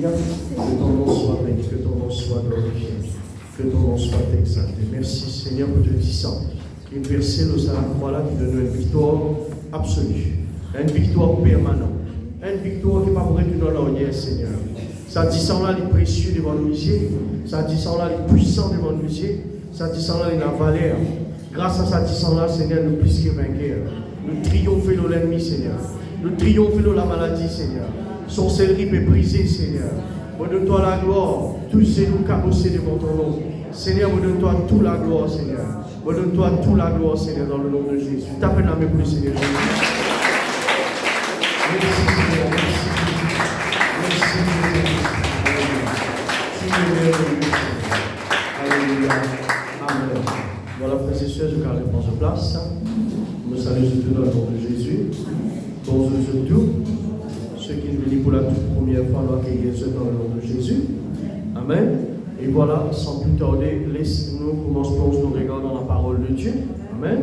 Alléluia. Que ton nom soit béni, que ton nom soit glorifié, que ton nom soit exalté. Merci Seigneur pour te dire une versée nous a la croix là qui donne une victoire absolue, une victoire permanente, une victoire qui va mourir dans l'ornière, Seigneur. Ça dit ça là, les précieux devant nous, ça dit ça là, les puissants devant nous, ça dit ça là, les valeur. Grâce à ça dit ça là, Seigneur, nous plus que vainqueurs. Nous triomphons de l'ennemi, Seigneur. Nous triomphons de la maladie, Seigneur. Son céleri est brisé, Seigneur. Donne-toi la gloire. Tous ces nous cabossés devant ton nom. Seigneur, donne-toi toute la gloire, Seigneur. Donne-toi toute la gloire, Seigneur, dans le nom de Jésus. Tapez la main pour le Seigneur. Merci, Seigneur. Merci, Seigneur. Alléluia. Amen. Voilà, frères et sœurs, je garde prendre place. Nous saluons tout dans le nom de Jésus. Bonjour surtout. Ceux qui nous viennent pour la toute première fois, nous accueillons dans le nom de Jésus. Amen. Et voilà, sans plus tarder, nous commençons nos regards dans la parole de Dieu. Amen.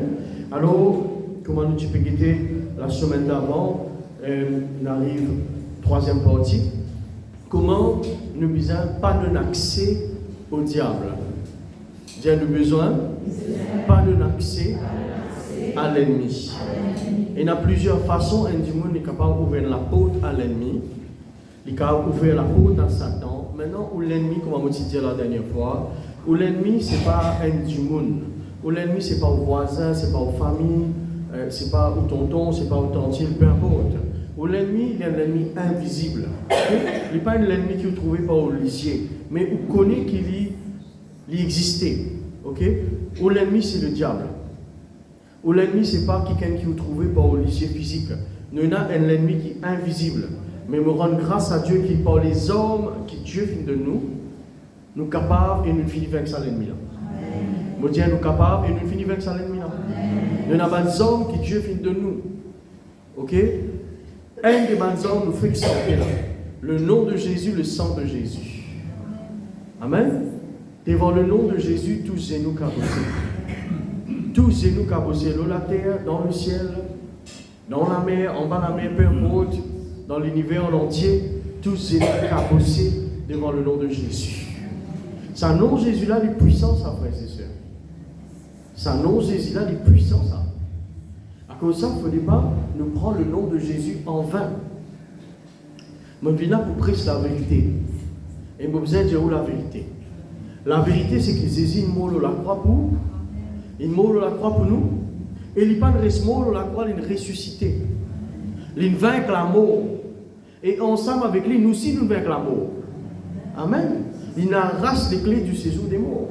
Alors, comment nous tu peux quitter la semaine d'avant, on arrive troisième partie. Comment nous n'avons pas d'accès au diable. Dieu a besoin, pas d'accès à l'ennemi. Il y a plusieurs façons, un démon est capable d'ouvrir la porte à l'ennemi. Il est capable d'ouvrir la porte à Satan. Maintenant, où l'ennemi, comme on dit la dernière fois, où l'ennemi, ce n'est pas un démon. Où l'ennemi, ce n'est pas au voisin, ce n'est pas aux familles, ce n'est pas au tonton, ce n'est pas au tantine, peu importe. Où l'ennemi, il est un ennemi invisible. Il n'est pas un ennemi que vous ne trouvez pas au lycée, mais vous connaissez qu'il existait. Okay? Où l'ennemi, c'est le diable. Où l'ennemi, ce n'est pas quelqu'un que vous ne trouvez pas au lycée physique. Nous avons un ennemi qui est invisible. Mais me rendre grâce à Dieu qui, par les hommes que Dieu fait de nous, nous capables et nous finissons avec ça l'ennemi là. Nous disons nous capables et nous finissons avec ça l'ennemi là. Nous avons des hommes qui Dieu fait de nous. Ok? Un des hommes nous fait sortir là. Le nom de Jésus, le sang de Jésus. Amen. Devant le nom de Jésus, tous genoux cabossés. Tous genoux cabossés, dans la terre, dans le ciel, dans la mer, en bas de la mer, peu importe. Dans l'univers entier, tous étaient cabossés devant le nom de Jésus. Sa nom Jésus-là, il est puissant, ça, frères et sœurs. Sa nom Jésus-là, il est puissant, ça. À cause de ça, il ne faut pas nous prendre le nom de Jésus en vain. Moi, je viens là pour prêcher la vérité. Et je besoin de dire où la vérité. La vérité, c'est que Jésus est mort la croix pour nous. Il est mort la croix pour nous. Et il n'est pas mort la croix, il est ressuscité. Il vainc la mort. Et ensemble avec lui, nous aussi, nous vainquons la mort. Amen. Il arrache les clés du séjour des morts.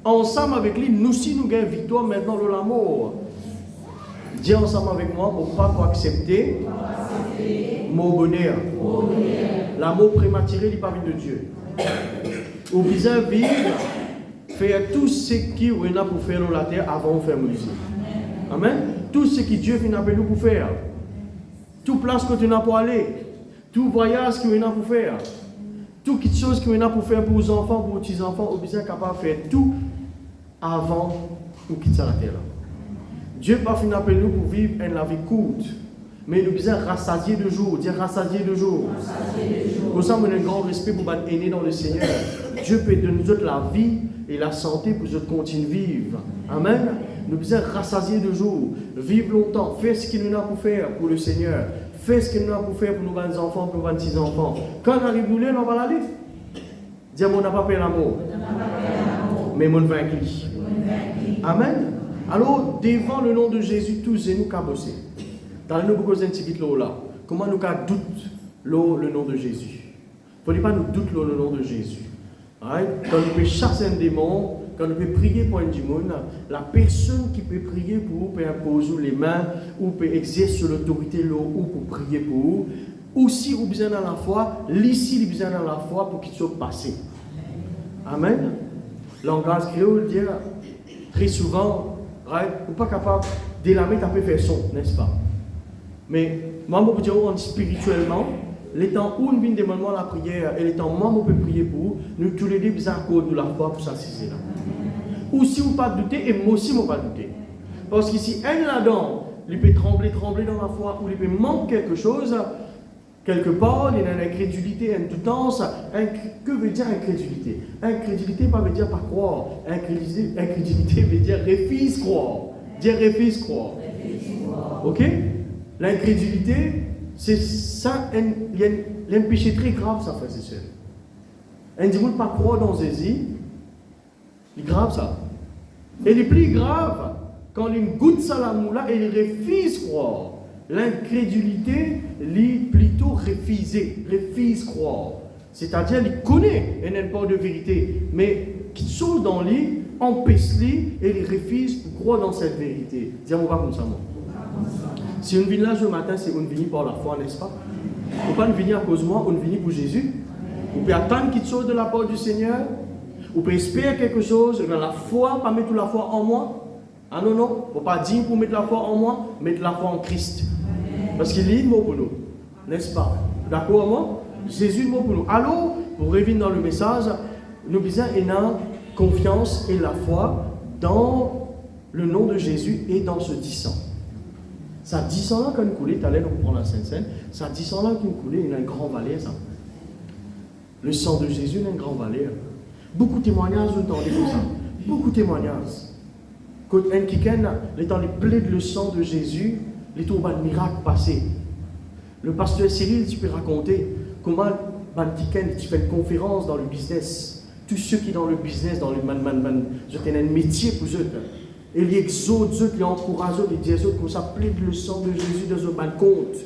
Ensemble avec lui, nous aussi, nous gagnons victoire maintenant de la mort. Dis ensemble avec moi, mon pas pour accepter mon bonheur. La mort prématurée n'est pas vie de Dieu. Au besoin de vivre, faire tout ce qui est là pour faire dans la terre avant de faire musique. Amen. Tout ce que Dieu vient appeler nous pour faire. Tout place que tu n'as pour aller, tout voyage que tu as pour faire, toute chose que tu as pour faire pour les enfants, pour les petits-enfants, on est capable de faire tout avant de quitter la terre. Dieu n'a pas fini d'appeler nous pour vivre une vie courte, mais nous devons rassasier de jour, dire rassasier de jour. Nous avons un grand respect pour notre aîné dans le Seigneur. Dieu peut donner nous autres la vie et la santé pour nous continuer à vivre. Amen. Nous devons rassasier de jour, vivre longtemps, faire ce qu'il nous a pour faire pour le Seigneur, faire ce qu'il nous a pour faire pour nos enfants, pour nos petits-enfants. Quand on arrive nous là, on va l'aller. Dire, on n'a pas peur l'amour, mais on va avec lui. Amen. Alors, devant le nom de Jésus, tous et nous cabossés. Dans le nouveau un petit là, comment nous doute le nom de Jésus? Il ne faut pas nous douter le nom de Jésus. Right? Quand nous pouvons chasser un démon, quand nous pouvons prier pour un démon, la personne qui peut prier pour vous peut imposer les mains, ou peut exercer l'autorité là, ou pour prier pour vous. Aussi, vous besoin dans la foi, l'ici, vous besoin dans la foi pour qu'il soit passé. Amen. Langage créole dit très souvent, right? Vous n'êtes pas capable de la mettre à faire son, n'est-ce pas? Mais moi, je peux dire spirituellement, les temps où nous venons demander la prière et les temps où on peut prier pour vous, nous tous les deux besoin de la foi pour s'assiser là. Ou si vous ne pas douter, et moi aussi je ne pas douter. Parce que si un là-dedans, il peut trembler dans la foi, ou il peut manquer quelque chose, Quelque part, il y a une incrédulité en tout temps. Que veut dire incrédulité? Incrédulité, pas veut dire pas croire. Incrédulité veut dire refuse croire. Dire refuse croire. Ok? L'incrédulité, c'est ça, il y a un péché très grave, ça, frère, c'est sûr. Un dit, vous ne pas croire dans Jésus, c'est grave, ça. Et le plus grave, quand il goûte ça, l'amour là, il refuse croire. L'incrédulité, il plutôt refuse croire. C'est-à-dire, il connaît, il n'a pas de vérité, mais quelque chose dans lui empêche-lui et il refuse de croire dans cette vérité. Dis-moi pas comme ça, moi. Si on vient là ce matin, c'est on vient par la foi, n'est-ce pas? Il ne faut pas venir à cause de moi, on vient pour Jésus. On peut attendre quelque chose de la part du Seigneur. On peut espérer quelque chose, dans la foi, pas mettre la foi en moi. Ah non, non, il ne faut pas dire pour mettre la foi en moi, mettre la foi en Christ. Parce qu'il est le mot pour nous, n'est-ce pas? D'accord, moi? Jésus est le mot pour nous. Alors, pour revenir dans le message, nous disons qu'il y a confiance et la foi dans le nom de Jésus et dans ce 10 sang. Ça 10 sang là, quand nous coulons, tu allais nous prendre la Sainte-Seine, ça 10 sang là, quand nous coulons, il y a une grande valeur, ça. Le sang de Jésus, il a une grande valeur. Beaucoup de témoignages, vous entendez comme ça. Beaucoup de témoignages. Quand un kiken, les temps les plaide le sang de Jésus, les tours de miracle passé. Le pasteur Cyril, tu peux raconter comment un kiken, tu fais une conférence dans le business. Tous ceux qui sont dans le business, dans le je tenais un métier pour eux. Et ils exhortent eux, ils encouragent eux, ils disent eux, comme ça, plaide le sang de Jésus dans un compte.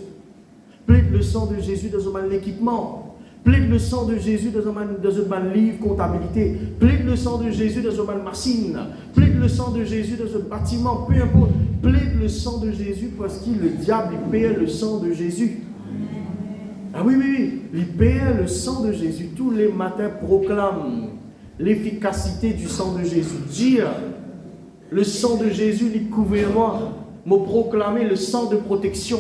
Plaide le sang de Jésus dans un équipement. Plaide le sang de Jésus dans un livre comptabilité. Plaide le sang de Jésus dans une machine. Plaide le sang de Jésus dans un bâtiment, peu importe. Plaide le sang de Jésus parce que le diable, il paie le sang de Jésus. Ah oui, oui, oui. Il paie le sang de Jésus. Tous les matins proclame l'efficacité du sang de Jésus. Dire, le sang de Jésus, il couvre moi. Me proclamer le sang de protection,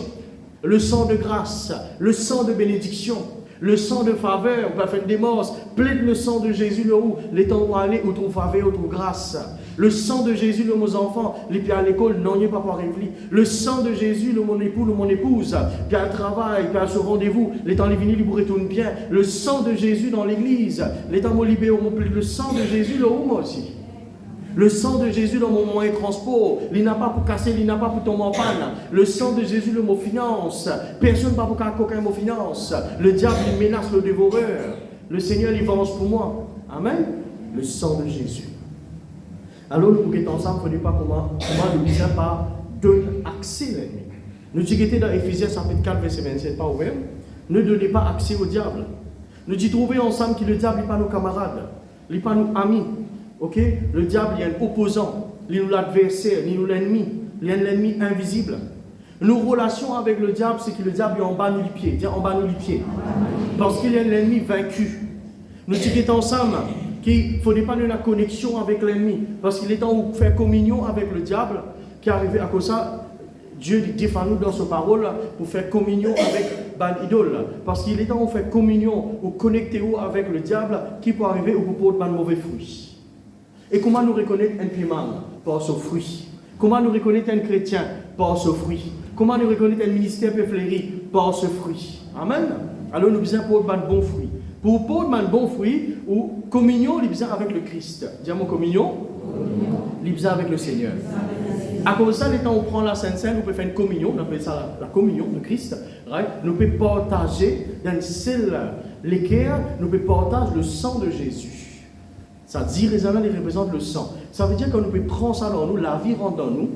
le sang de grâce, le sang de bénédiction. Le sang de faveur, on va faire une démence. Plaide le sang de Jésus, le où les temps où aller, où trouve faveur, où trouve grâce. Le sang de Jésus, le mon enfant, les pieds à l'école, non, il n'y a pas pour arriver. Le sang de Jésus, le mon époux, le mon épouse, puis à le travail, puis à ce rendez-vous, les temps les vinyles, ils vous retournent bien. Le sang de Jésus dans l'église, les temps où libérés, on plaide le sang de Jésus, le où moi aussi. Le sang de Jésus dans mon moyen de transport, il n'a pas pour casser, il n'a pas pour tomber en panne. Le sang de Jésus, le mot finance. Personne n'a pas pour qu'aucun mot finance. Le diable, il menace le dévoreur. Le Seigneur, il venge pour moi. Amen. Le sang de Jésus. Alors, nous pouvons ensemble, il ne faut pas comment le Seigneur pas donne accès à l'ennemi. Nous disons dans Éphésiens chapitre 4, verset 27, pas ouvert. Ne donnez pas accès au diable. Nous disons trouver ensemble que le diable n'est pas nos camarades, il n'est pas nos amis. Ok? Le diable, il y a un opposant, il y a l'adversaire, il y a l'ennemi, il y a l'ennemi invisible. Nos relations avec le diable, c'est que le diable est en bas de nos pieds. Dis en bas de nos pieds. Parce qu'il y a l'ennemi vaincu. Nous disons ensemble qu'il ne faudrait pas de la connexion avec l'ennemi. Parce qu'il est temps où faire communion avec le diable, qui est arrivé à cause de ça. Dieu défend nous dans sa parole pour faire communion avec l'idole. Parce qu'il est temps où faire communion ou connecter avec le diable qui peut arriver ou pour porter de mauvais fruits. Et comment nous reconnaître un piment? Par ce fruit. Comment nous reconnaître un chrétien? Par ce fruit. Comment nous reconnaître un ministère peu fleuri? Par ce fruit. Amen. Alors nous besoin pour un bon fruit. Pour un bon fruit, ou communion, nous besoin avec le Christ. Dis-moi communion. Nous besoin avec le Seigneur. À cause de ça, les temps où on prend la Sainte-Seine, nous pouvons faire une communion, on appelle ça la communion de Christ. Right? Nous pouvons partager dans une seule l'équerre, nous pouvons partager le sang de Jésus. Ça dit, les années, ils représentent le sang. Ça veut dire que nous pouvons prendre ça dans nous, la vie rentre dans nous,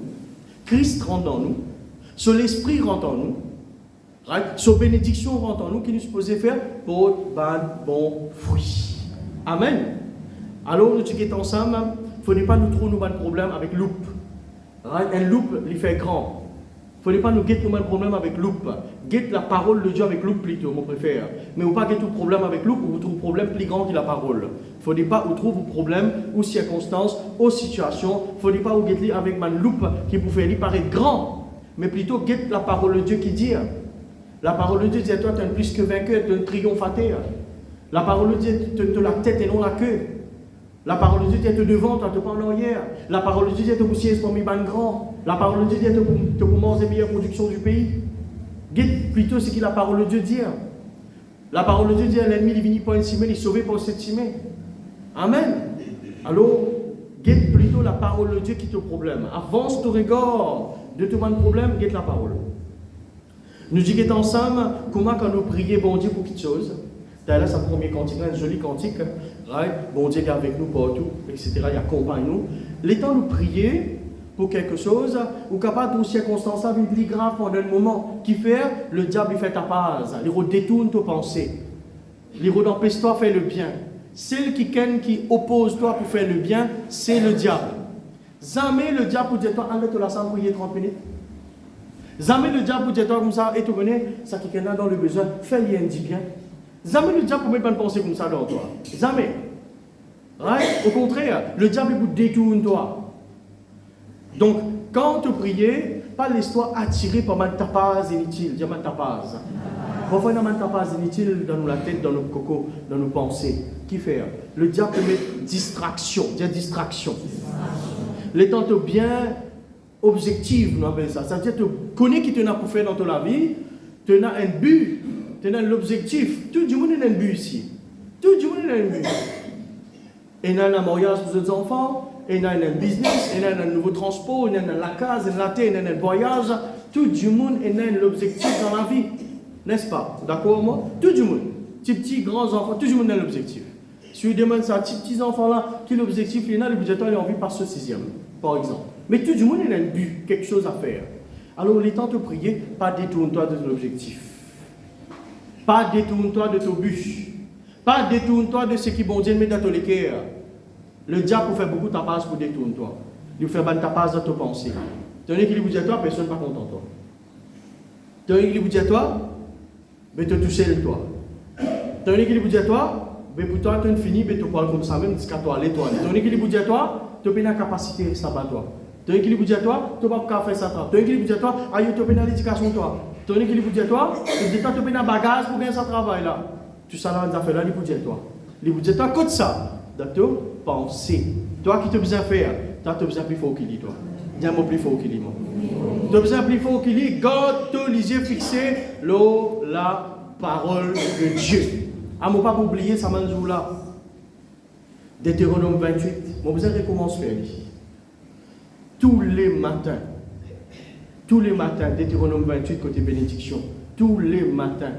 Christ rentre dans nous, sur l'Esprit rentre en nous, right? Sur bénédiction rentre en nous, qui nous supposait faire pour bon fruit. Amen. Alors, nous disons ensemble, il ne faut pas nous trouver de problème avec loupe. Right? Un loupe, il fait grand. Il ne faut pas nous guetter de problème avec loupe. Guette la parole de Dieu avec loupe plutôt, mon préfère. Mais vous ne pas guetter tout problème avec loupe, vous trouvez problème plus grand que la parole. Il ne faut pas vous trouver vos problèmes, aux circonstances, aux situations. Il ne faut pas vous guetter avec ma loupe qui vous fait paraître grand. Mais plutôt guette la parole de Dieu qui dit. La parole de Dieu dit, toi tu es plus que vainqueur, tu es un triomphateur. La parole de Dieu tu es la tête et non la queue. La parole de Dieu est devant, tu n'es pas en arrière. La parole de Dieu est pour siège pour mes ban grand. La parole de Dieu est pour manger la meilleure production du pays. Guette plutôt ce que la parole de Dieu dit. La parole de Dieu dit, l'ennemi il vient pas une semaine, il est sauvé pour cette semaine. Amen. Alors, guette plutôt la parole de Dieu qui te problème. Avance ton regard de tout mon problème, guette la parole. Nous disons ensemble comment quand nous prions bon Dieu pour quelque chose. D'ailleurs, c'est le premier cantique, un joli cantique. Right? Bon Dieu est avec nous partout, etc. Il accompagne nous. Les temps nous prier pour quelque chose, ou capable de circonstances une plus grave pendant un moment, qui fait le diable il fait ta paz, il détourne tes pensées, il empêche toi de faire le bien. Celle qui oppose toi pour faire le bien, c'est le diable. Jamais le diable pour dire toi, enlève la salle pour y 30 minutes. Jamais le diable pour dire toi comme ça, et tu connais, ça qui est dans le besoin, fais-lui un bien. Jamais le diable pour mettre une pensée comme ça dans toi. Jamais. Right? Au contraire, le diable pour détourner toi. Donc, quand tu pries, pas l'histoire attirée par ma tapage inutile. Dis ma tapage. Parfois, il y a une tapage inutile dans la tête, dans nos cocos, dans nos pensées. Qui fait? Le diable te met distraction. Dis distraction. Les temps bien objectif, nous appelons ça. C'est-à-dire, tu connais qui tu as pour faire dans ta vie, tu as un but, tu as l'objectif. Tout le monde a un but ici. Tout le monde a un but. Il y a un mariage pour les enfants, il y a un business, il y a un nouveau transport, il y a la case, il y a un voyage. Tout le monde a l'objectif dans la vie. N'est-ce pas? D'accord, moi? Tout le monde. Petits, grands enfants, tout le monde a l'objectif. Si vous demandez ça à ces petits enfants-là, qui est l'objectif? Il y en a le budget, il a envie de passer au 6e, par exemple. Mais tout le monde a un but, quelque chose à faire. Alors, il est temps de prier, pas détourne-toi de ton objectif. Pas détourne-toi de ton but. Pas détourne-toi de ce qui bon Dieu met dans ton cœur. Le diable peut faire beaucoup de tapage pour détourner-toi. Il fait un tapage dans tes pensées. Tu as un équilibre budgétaire, personne n'est pas content de toi. Tu as un équilibre budgétaire, mais tu es tout seul toi. Tu as un équilibre budgétaire, mais pour toi, tu as fini, mais tu parles comme ça même jusqu'à toi, aller toi. Tu as un équilibre budgétaire, tu as la capacité de ça toi. Tu as un équilibre budgétaire, tu n'as pas faire ça toi. Tu as un équilibre budgétaire, tu as l'éducation toi. Tu as un équilibre budgétaire, tu as un bagage pour gagner ce travail là. Tout ça là, on a fait là, les budgétaires. Les budgétaires, comme ça, dans tes pensées. Toi qui te besoin de faire, tu as besoin plus fort qu'il dit toi. Dis-moi plus fort qu'il dit moi. Tu as besoin plus fort qu'il dit, garde tes yeux fixés, la parole de Dieu. Ah, moi pas oublier ça manjour là. Deutéronome 28, moi besoin recommence faire. Tous les matins, Deutéronome 28 côté bénédiction, tous les matins,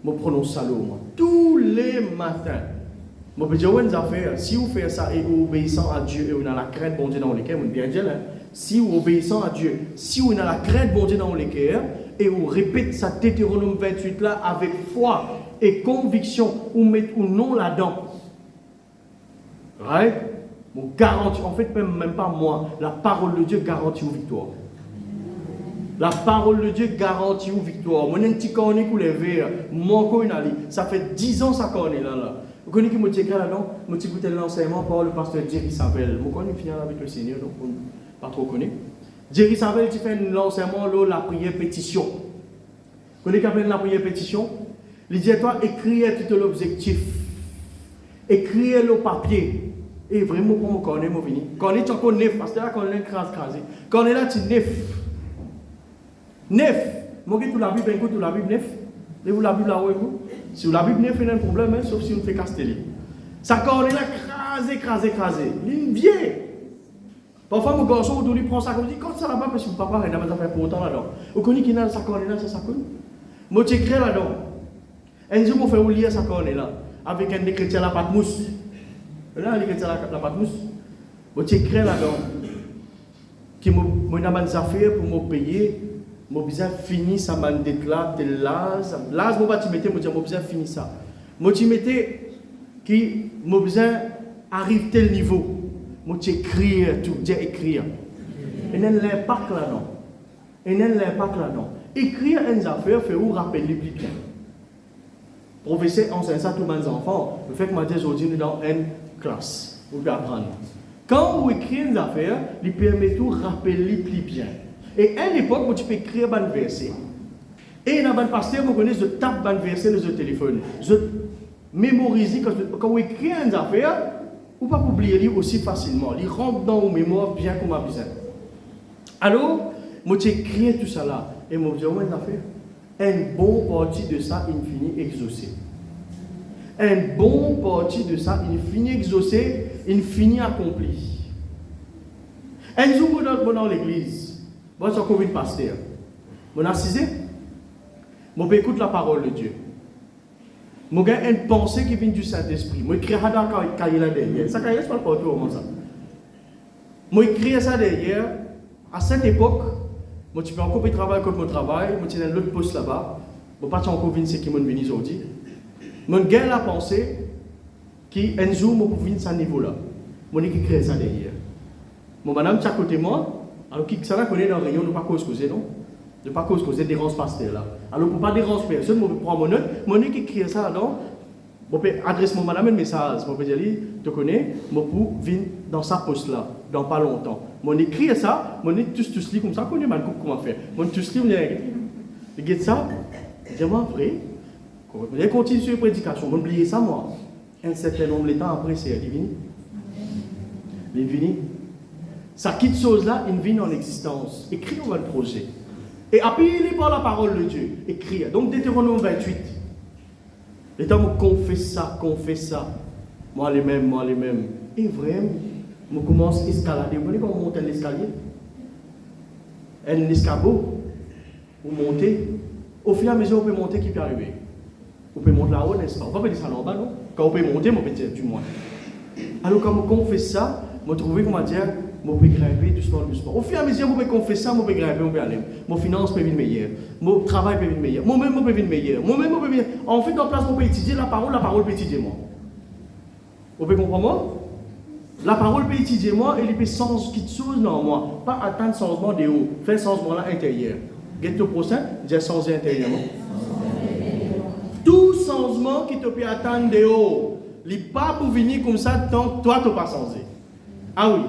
je prononce ça moi. Tous les matins. Je peux dire une affaire, si vous faites ça et vous obéissez à Dieu et vous avez la crainte bon Dieu dans les cœurs, vous bien dire, si vous obéissez à Dieu, si vous avez la crainte bon Dieu dans les cœurs, et vous répétez ça Deutéronome 28 là avec foi et conviction, ou mettez ou non là-dedans. Right? Bon, garantie, en fait, même pas moi, la parole de Dieu garantit une victoire. La parole de Dieu garantit une victoire. Mon petit cornet qui lève, mon cornet, ça fait 10 ans ça cornet là. Vous connaissez qui m'a dit là-dedans? M'a dit écouter l'enseignement par le pasteur Jerry Savel. Mon cornet finit avec le Seigneur, donc on ne pas trop connaît. Jerry Savel, tu fais l'enseignement, la prière pétition. Vous connaissez qui appelle la prière pétition? Il dit à toi, écrire tout l'objectif. Écrire le papier. Et vraiment, pour mon cornet, mon fini. Cornet, tu as neuf, parce que là, cornet, crasé. Cornet, là, tu neuf. Neuf. Moi, je la Bible, écoute, la Bible neuf. Et vous la Bible là, vous. Si vous la Bible neuf, il y a un problème, hein, sauf si on fait casteller. Ça cornet là, crasé. Il vient. Parfois, mon garçon, il prend ça comme dit, quand ça là-bas, parce que papa, il n'a pas fait pour autant là-dedans. Vous connaissez qui a ça cornet là, ça connaît. Moi, tu écris là-dedans. Un jour, je fais lire ça cornet là, avec un chrétien la pâte mousse. Là, les chrétiens la pâte mousse. Moi, tu écris là-dedans. Qui m'a des affaires pour me payer. Je besoin finir ça mandate là, de l'âge. L'âge, je vais te mettre, je besoin finir ça. Je te mettais qui, je besoin arrive tel niveau. Je écrire tout, écrire. Et n'a l'impact là-dedans. Écrire une affaire fait vous rappeler plus bien. Professeur enseigne ça à tous mes enfants. Le fait que je dis aujourd'hui dans une classe, vous pouvez apprendre. Quand vous écrivez une affaire, il permet de rappeler plus bien. Et à l'époque, tu peux écrire un verset. Et dans un pasteur, vous connaissez, je tape un verset dans le téléphone. Je mémorise, quand vous écrivez une affaire, vous ne pouvez pas oublier aussi facilement. Il rentre dans vos mémoires bien comme à besoin. Alors, moi, j'ai écrit tout ça là. Et moi, je dis, une affaire. Un bon parti de ça, il finit exaucé. Un bon parti de ça, il finit exaucé, il finit accompli. Un jour, dans l'église, moi, je suis encore pasteur. Je suis assisé, je écoute la parole de Dieu. Je ai une pensée qui vient du Saint-Esprit. Je crée ça dans le cahier là derrière. Ça, cahier, c'est pas partout comme ça. Je crée ça derrière. À cette époque, je peux encore travailler comme mon travail. Je suis dans l'autre poste là-bas. Je ne peux pas encore venir ce qui m'a venu aujourd'hui. Je ai la pensée qu'un jour, je peux venir à ce niveau-là. Je crée ça derrière. Mon madame, tu es à côté de moi. Alors, qui ça connaît dans la réunion, ne pas causer, non? Ne pas causer dérange pasteur là. Alors, pour ne pas déranger personne, je prends mon note. Mon qui écrit ça, non? Je peux adresser mon madame un message. Je peux dire, tu connais, je peux venir dans sa poste là, dans pas longtemps. Je écrit ça, je tous lis comme ça, je connais comment faire. Je tous lis, je dis ça, dis-moi après. Je continue sur la prédication, je n'oublie ça moi. Un certain nombre de temps après, c'est divin. L'infini. Ça quitte chose là, une vie en existence. Écris dans votre projet. Et appuyez par la parole de Dieu. Écris. Donc, Deutéronome 28. Les temps où confesse ça. Moi les mêmes. Et vraiment, je commence à escalader. Vous voyez comment on monte un escalier? Un escabeau. Vous montez. Au fur et à mesure, on peut monter qui peut arriver. On peut monter là-haut, n'est-ce pas? On ne peut pas dire ça en bas, non? Quand on peut monter, on peut dire du moins. Alors, quand on confesse ça, je trouve comment dire, je peux grimper doucement. Au fur et à mesure, je peux confesser ça, je peux grimper, je peux aller. Mon finance peut venir meilleure. Mon travail peut venir meilleur. Moi-même, je peux venir meilleur. En fait, en place, on peut étudier la parole peut étudier moi. Vous pouvez comprendre moi? La parole peut étudier moi et il peut changer quelque chose dans moi. Pas attendre changement de haut. Faire changement là intérieur. Get au prochain, j'ai changé intérieurement. Tout changement qui te peut attendre de haut, il n'est pas pour venir comme ça tant que toi, tu n'as pas changé. Ah oui.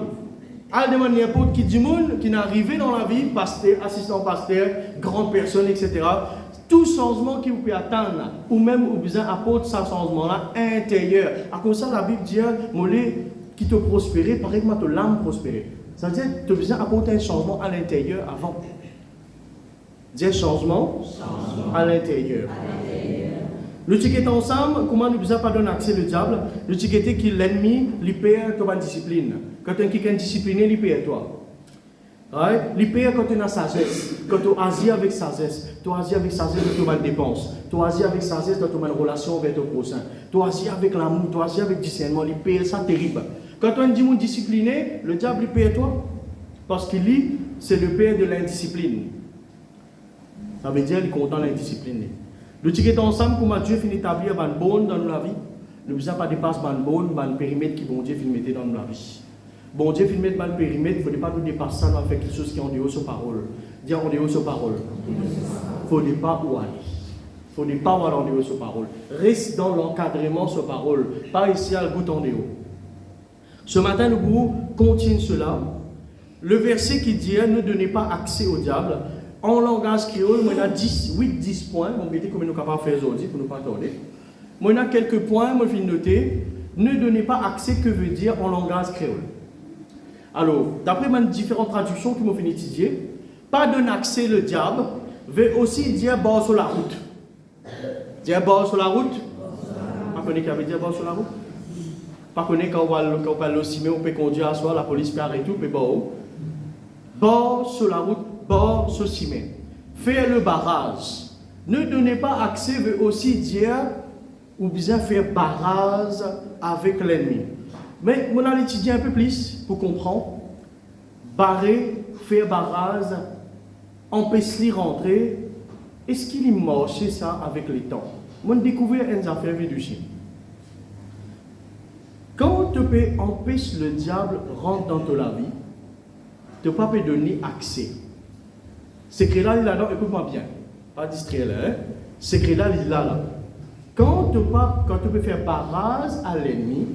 À demander n'importe qui du monde qui est arrivé dans la vie, pasteur, assistant pasteur, grande personne, etc. Tout changement qui vous peut attendre, ou même vous besoin apporter ce changement-là intérieur. À cause de ça, la Bible dit, qui te prospérer, pareil que l'âme prospérer. Ça veut dire que tu as besoin d'apporter un changement à l'intérieur avant. Dire changement à l'intérieur. Le ticket ensemble, comment nous besoin pas donner accès au diable? Le ticket qui l'ennemi, il perd ta discipline. Quand tu es quelqu'un discipliné, il perd toi. Right? Il perd quand tu as sagesse. Quand tu agis avec sagesse. Tu agis avec sagesse dans tes dépenses. Tu agis avec sagesse dans ton relation avec ton prochain. Tu agis avec l'amour, tu agis avec discernement. Il perd ça terrible. Quand tu es un dimanche discipliné, le diable il perd toi. Parce qu'il dit, c'est le père de l'indiscipline. Ça veut dire qu'il est content de l'indiscipline. Le ticket ensemble, comment Dieu finit d'établir une bonne dans la vie, ne besoin pas dépasser une bonne, un périmètre qui bon Dieu finit de mettre dans la vie. Bon Dieu finit de mettre un périmètre, il ne faut pas nous dépasser ça, nous faire quelque chose qui est en dehors de sa parole. Dire en dehors de sa parole. Il ne faut pas où aller. Il ne faut pas aller en dehors de sa parole. Reste dans l'encadrement de sa parole. Pas ici à le bout en dehors. Ce matin, nous continuons cela. Le verset qui dit ne donnez pas accès au diable. En langage créole, moi, il y a 8-10 points. On va dire comment nous sommes capables de faire aujourd'hui pour ne pas tarder. Moi, il y a quelques points, moi, je vais noter. Ne donnez pas accès, que veut dire en langage créole. Alors, d'après mes différentes traductions que je vais étudier, pas donner accès le diable veut aussi dire bord sur la route. Dire bord sur la route? Pas connaître qui veut dire bord sur la route? Pas connaître quand on va le cimer, on peut conduire à soi, la police peut arrêter, on peut bord. Bord sur la route. Bord sur ciment. Faire le barrage. Ne donnez pas accès veut aussi dire ou bien faire barrage avec l'ennemi. Mais on a étudié un peu plus pour comprendre. Barrer, faire barrage, empêcher rentrer. Est-ce qu'il est marché ça avec le temps? On a découvert une affaire du chien. Quand tu peux empêcher le diable rentrer dans ta vie, tu ne peux pas donner accès. Secret là, il est là, écoute-moi bien. Pas distrait là. Hein? Secret là, il est là. Quand tu peux faire barrage à l'ennemi,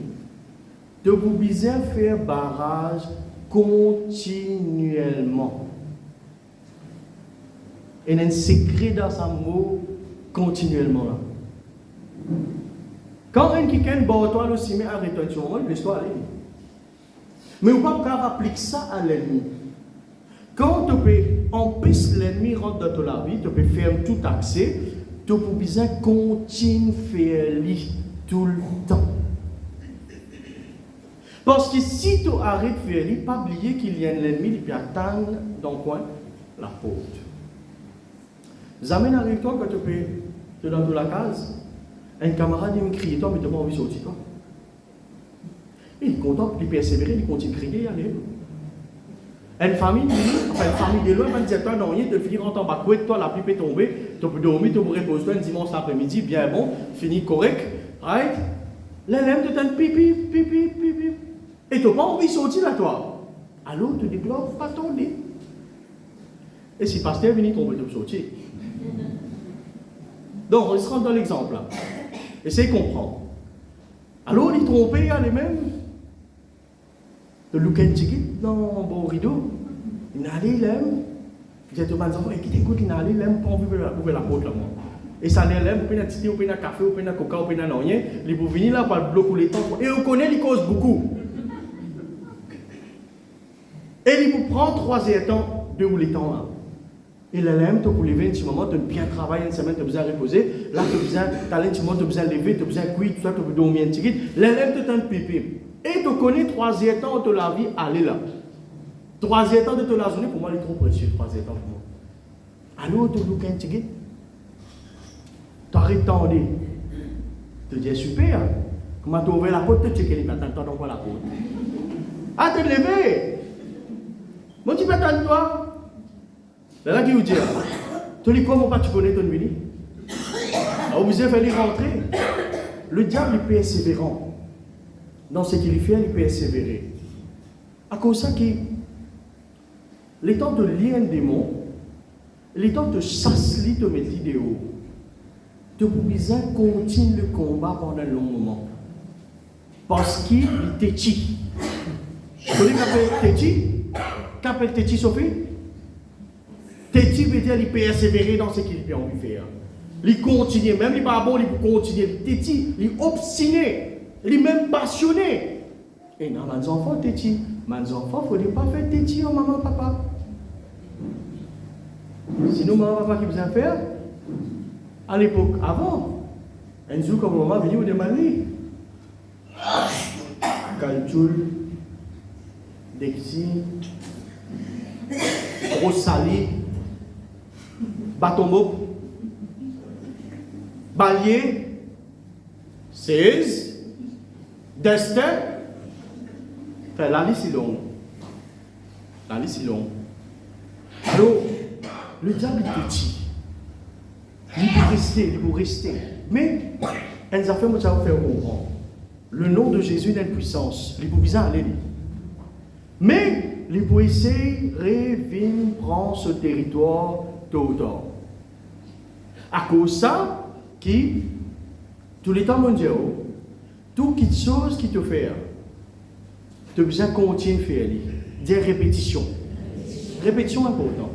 tu peux bien faire barrage continuellement. Et il y a un secret dans ce mot continuellement là. Quand un quelqu'un bat toi le ciment à rétention, on laisse toi aller. Mais on ne peut pas appliquer ça à l'ennemi. Quand tu peux empêcher l'ennemi rentrer dans ta vie, tu peux faire tout accès, tu peux bien continuer à faire tout le temps. Parce que si tu arrêtes de faire, il ne faut pas oublier qu'il y a un ennemi qui attend dans le coin, la porte. Jamais arrive-toi quand tu es dans la case, un camarade me crie, toi, mais tu n'as pas envie de sortir, toi. Il est content, il persévère, il continue de crier, allez. Une famille de loin, elle dit, toi, non, tu finis en bas, toi, la pluie est tombée, tu peux dormir, tu peux reposer, un dimanche après-midi, bien bon, fini correct, right? L'élève te donne pipi, pipi, pipi. Et tu n'as pas envie de sortir là, toi. Alors, tu dis, pas tomber. Et si le pasteur vient tomber, tu peux sortir. Donc, on se rend dans l'exemple là. Essayez de comprendre. Alors, il est trompé, les mêmes. Le look and ticket dans le bon rideau. Il n'a allé, il aime. Il dit à tous les enfants, qui t'écoute, il n'a allé, il aime, pas envie d'ouvrir la porte là, moi. Et ça l'aime, on peut un titi, on peut un café, on peut un coca, on peut un rien. Il peut venir là, pour bloquer les temps. Et on connaît, il cause beaucoup. Et il vous prend 3 temps, 2 ou les temps là. Et l'aime, tu peux lever un petit moment, tu as bien travaillé une semaine, tu as besoin de reposer. Là, tu as besoin d'aller un petit moment, tu as besoin de lever, tu as besoin de cuire, tout ça, tu peux dormir un petit peu. L'aime, tu as un pipi. Et tu connais 3 temps de la vie, allez là. 3 temps de la journée, pour moi, il est trop précieux, 3 temps pour moi. Alors, tu as un petit peu. Tu arrêtes ton lit. Tu dis, super. Comment tu ouvres la porte, tu checkes les matins, tu ouvres la porte. Ah, tu te levé. Mon petit matin, toi. Là, qui vous dit, tu dis comment tu connais ton mini? Vous avez fait rentrer. Le diable est persévérant. Dans ce qu'il fait, il est persévérer. À cause de ça, les temps de lier un démon, les temps de chasser, de mettre vidéo, tu peux continuer le combat pendant un long moment. Parce qu'il est têtu. Vous connaissez qu'appelle têtu? Qu'appelle têtu, Sophie? Têtu veut dire qu'il persévérer dans ce qu'il a envie de faire. Il continue, même il n'est pas bon, il peut continuer. Il est têtu, il est obstiné, il est même passionné. Et dans mes enfants, têtu. Mes enfants, il ne faut pas faire têtu en maman, papa. Sinon, maman, papa, qui besoin faire? À l'époque, avant, un jour, comme maman venait au demander, calcul, dexi, gros sali, bâton mop, ballier, 16, destin, enfin, la liste est longue. La liste est longue. Alors, le diable est petit. Il peut rester. Mais, elles ont fait, moi, ça va faire comprendre. Le nom de Jésus est une puissance. Il peut bien aller. Mais, il peut essayer de prendre ce territoire tôt ou tard. À cause de ça, qui, tous les temps mondiaux, toute chose qui te fait, tu as besoin de continuer de faire. Des répétitions. Répétition importante.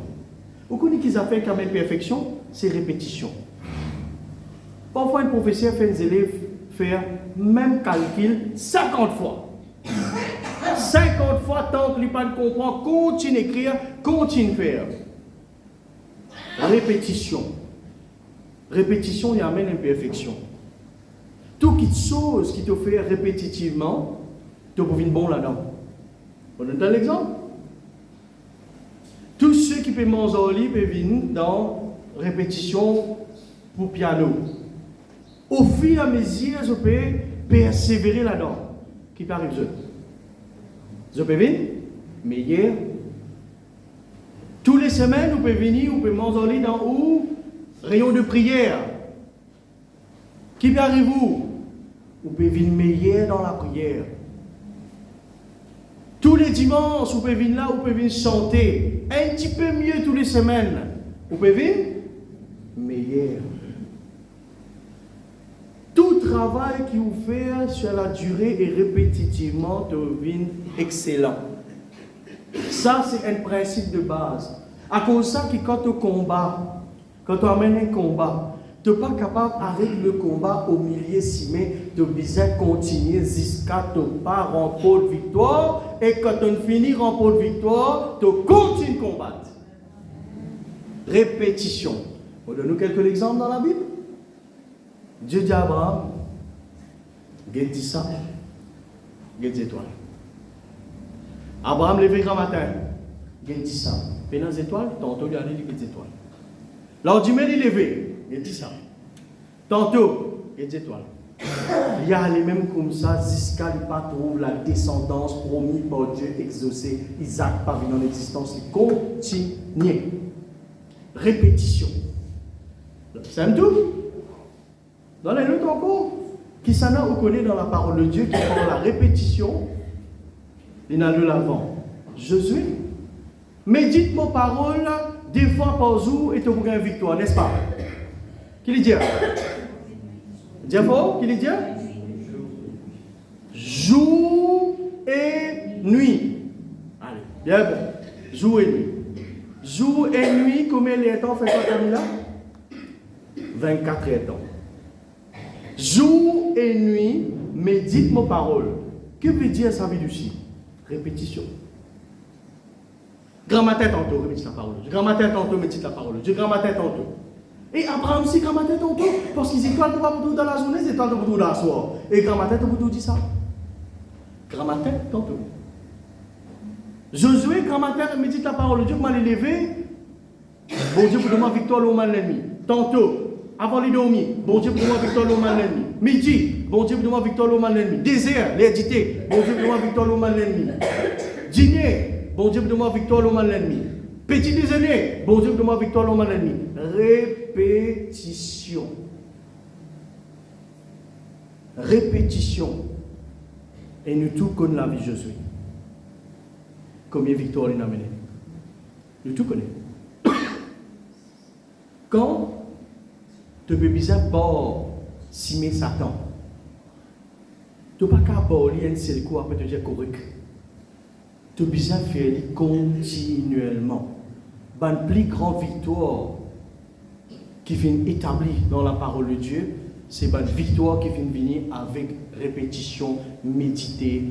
Vous connaissez qu'ils appellent quand même perfection? C'est répétition. Parfois, un professeur fait des élèves faire même calcul 50 fois. 50 fois, tant que les pas comprend, continue à écrire, continue à faire. Répétition. Répétition, il amène l'imperfection. Toute chose qui te fait répétitivement, tu peux venir bon là-dedans. On donne l'exemple. Tous ceux qui peuvent manger peuvent venir dans répétition pour piano. Au fur et à mesure, je peux persévérer là-dedans. Qui peut arriver? Je peux venir, mais hier, toutes les semaines, vous pouvez venir, vous pouvez manger dans où? Rayon de prière. Qui peut arriver? Vous pouvez venir meilleur dans la prière. Tous les dimanches, vous pouvez venir là, vous pouvez venir chanter. Un petit peu mieux tous les semaines. Vous pouvez venir meilleur. Tout travail qui vous fait sur la durée et répétitivement devient excellent. Ça, c'est un principe de base. À cause de ça, quand tu combats, quand tu amènes un combat, tu n'es pas capable d'arrêter le combat au milieu si mais tu besoin continuer jusqu'à tu pas remporter victoire et quand tu finis remporter victoire, tu continues de combattre. Répétition. On donne nous quelques exemples dans la Bible. Dieu dit à Abraham, il dit ça, il dit étoiles. Abraham levé grand matin, il dit ça. Et dans les étoiles, tantôt il y a des étoiles. Lors du il levé, il dit ça. Tantôt, il dit étoiles. Il y a les mêmes comme ça, jusqu'à ne pas trouver la descendance promise par Dieu exaucée. Isaac parvient en existence, il continue. Répétition. C'est tout. Dans les autres encore, qui s'en a reconnu dans la parole de Dieu, qui prend la répétition, il n'a de l'avant. Josué, médite mon parole, des fois par jour, et tu auras une victoire, n'est-ce pas? Qui lui dit? Diafo, qui lui dit? Jour et nuit. Allez, bien bon. Jour et nuit. Jour et nuit, combien de temps fait-on Camilla? 24 temps. Jour et nuit, médite mon parole. Que veut dire ça veut dire? Répétition. Grand matin tantôt, médite la parole. Grand matin tantôt, médite la parole. Grand matin tantôt. Et Abraham aussi, grand matin tantôt, parce qu'ils étoiles ne pas pour tout dans la journée, ils étoiles pour tout dans la soirée. Et grand matin, tout dit ça. Grand matin tantôt. Josué, grand matin, médite la parole. Dieu m'a levé. Bon Dieu pour demander victoire au mal l'ennemi. Tantôt, avant les dormir, bon Dieu pour demander victoire au mal l'ennemi. Midi, bon Dieu pour demander victoire au mal l'ennemi. Désert, l'édité, bon Dieu pour demander victoire au mal l'ennemi. Dîner, bon Dieu pour demander victoire au mal l'ennemi. Petit déjeuner, bon Dieu pour demander victoire au mal l'ennemi. Répétition. Répétition. Et nous tous connaissons la vie de Jésus. Combien de victoires il a mené? Nous tous connaissons. Quand tu peux bizarre pas simer Satan, tu n'as pas qu'à parler un seul coup après te dire correct. Tu peux bizarre faire continuellement. La plus grande victoire qui finit établie dans la parole de Dieu, c'est une victoire qui finit venir avec répétition, méditer,